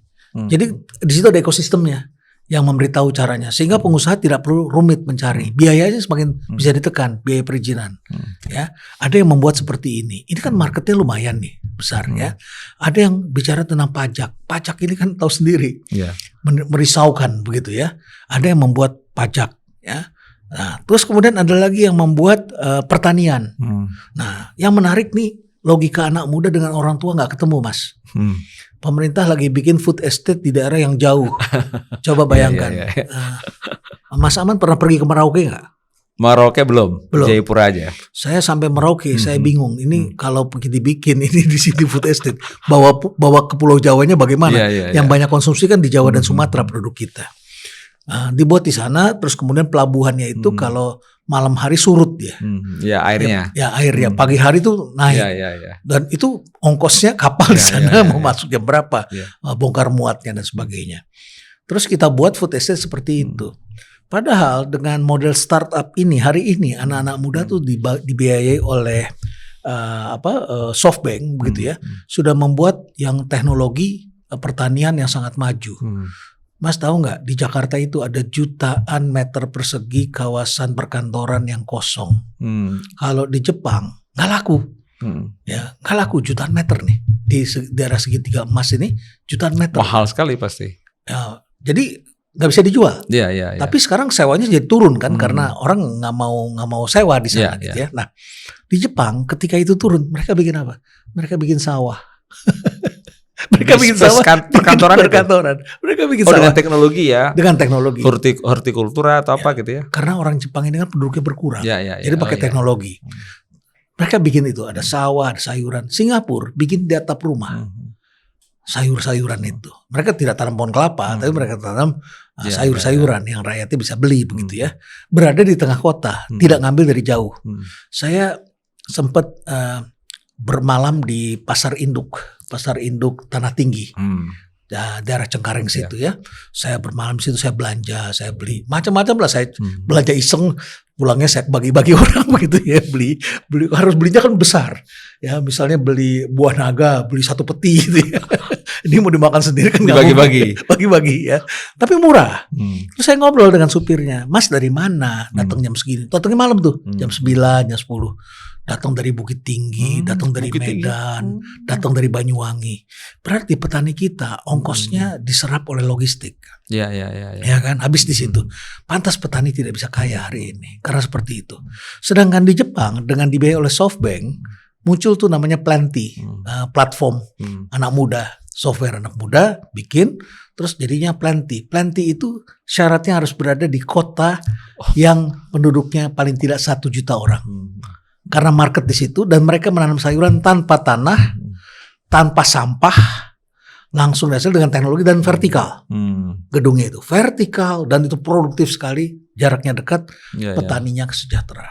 Jadi di situ ada ekosistemnya yang memberitahu caranya, sehingga pengusaha tidak perlu rumit mencari. Biayanya semakin bisa ditekan, biaya perizinan. Ya, ada yang membuat seperti ini. Ini kan marketnya lumayan nih, besar ya. Ada yang bicara tentang pajak. Pajak ini kan tahu sendiri, merisaukan begitu ya. Ada yang membuat pajak ya. Nah, terus kemudian ada lagi yang membuat pertanian. Nah, yang menarik nih, logika anak muda dengan orang tua nggak ketemu, Mas. Pemerintah lagi bikin food estate di daerah yang jauh. Coba bayangkan. Mas Aman pernah pergi ke Merauke nggak? Merauke belum? Jayapura aja. Saya sampai Merauke, saya bingung. Ini kalau dibikin ini di City Food Estate, bawa ke Pulau Jawanya bagaimana? Yang banyak konsumsi kan di Jawa dan Sumatera produk kita. Dibuat di sana, terus kemudian pelabuhannya itu kalau malam hari surut ya. Ya airnya. Ya airnya. Pagi hari tuh naik. Dan itu ongkosnya kapal di sana mau masuk jam berapa, bongkar muatnya dan sebagainya. Terus kita buat food estate seperti itu. Padahal dengan model startup ini hari ini anak-anak muda tuh dibiayai oleh SoftBank begitu ya, sudah membuat yang teknologi pertanian yang sangat maju. Mas tahu nggak di Jakarta itu ada jutaan meter persegi kawasan perkantoran yang kosong. Kalau di Jepang nggak laku, ya nggak laku jutaan meter nih di daerah segitiga emas ini jutaan meter. Mahal sekali pasti. Ya, jadi nggak bisa dijual. Tapi sekarang sewanya jadi turun kan karena orang nggak mau sewa di sana gitu ya. Nah di Jepang ketika itu turun mereka bikin apa? Mereka bikin sawah. Mereka bikin sawah perkantoran. Mereka bikin sawah dengan teknologi ya. Dengan teknologi. Hortikultura atau apa gitu ya? Karena orang Jepang ini kan penduduknya berkurang. Jadi pakai teknologi. Mereka bikin itu ada sawah, ada sayuran. Singapura bikin di atap rumah. Sayur-sayuran itu. Mereka tidak tanam pohon kelapa, tapi mereka tanam sayur-sayuran yang rakyatnya bisa beli begitu ya. Berada di tengah kota, tidak ngambil dari jauh. Saya sempat bermalam di pasar induk Tanah Tinggi. Daerah Cengkareng situ ya. Saya bermalam situ, saya belanja, saya beli macam-macam lah, saya belanja iseng, pulangnya saya bagi-bagi orang begitu ya, beli harus belinya kan besar. Ya, misalnya beli buah naga, beli 1 peti gitu ya. Ini mau dimakan sendiri kan bagi-bagi ya. Tapi murah. Terus saya ngobrol dengan supirnya, "Mas dari mana? Datang jam segini." Datangnya malam tuh, jam 9, jam 10. Datang dari Bukit Tinggi, datang dari Medan, datang dari Banyuwangi. Berarti petani kita ongkosnya diserap oleh logistik. Ya kan, habis di situ. Pantas petani tidak bisa kaya hari ini karena seperti itu. Sedangkan di Jepang dengan dibiayai oleh SoftBank muncul tuh namanya Plenty, platform anak muda, software anak muda bikin, terus jadinya Plenty. Plenty itu syaratnya harus berada di kota yang penduduknya paling tidak 1 juta orang. Karena market di situ dan mereka menanam sayuran tanpa tanah, tanpa sampah, langsung hasil dengan teknologi dan vertikal. Gedungnya itu vertikal dan itu produktif sekali, jaraknya dekat, petaninya sejahtera.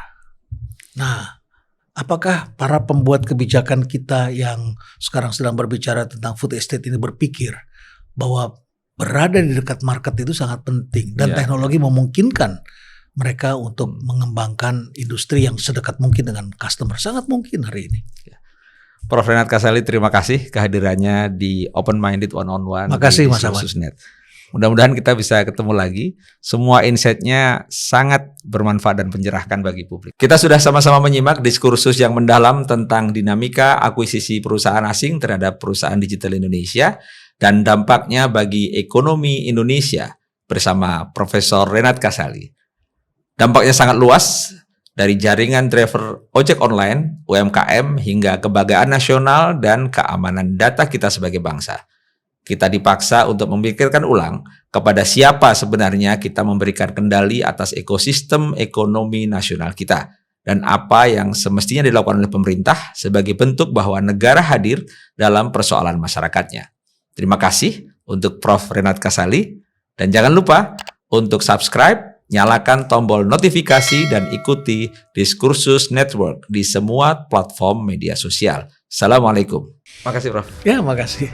Nah, apakah para pembuat kebijakan kita yang sekarang sedang berbicara tentang food estate ini berpikir bahwa berada di dekat market itu sangat penting dan teknologi memungkinkan mereka untuk mengembangkan industri yang sedekat mungkin dengan customer? Sangat mungkin hari ini. Prof. Renat Kasali, terima kasih kehadirannya di Open Minded One on One. Makasih Mas Ahmad. Mudah-mudahan kita bisa ketemu lagi. Semua insight-nya sangat bermanfaat dan mencerahkan bagi publik. Kita sudah sama-sama menyimak diskursus yang mendalam tentang dinamika akuisisi perusahaan asing terhadap perusahaan digital Indonesia dan dampaknya bagi ekonomi Indonesia bersama Profesor Renat Kasali. Dampaknya sangat luas, dari jaringan driver ojek online, UMKM, hingga kebanggaan nasional dan keamanan data kita sebagai bangsa. Kita dipaksa untuk memikirkan ulang kepada siapa sebenarnya kita memberikan kendali atas ekosistem ekonomi nasional kita, dan apa yang semestinya dilakukan oleh pemerintah sebagai bentuk bahwa negara hadir dalam persoalan masyarakatnya. Terima kasih untuk Prof. Renat Kasali, dan jangan lupa untuk subscribe, nyalakan tombol notifikasi, dan ikuti Diskursus Network di semua platform media sosial. Assalamualaikum. Makasih Prof. Ya, makasih.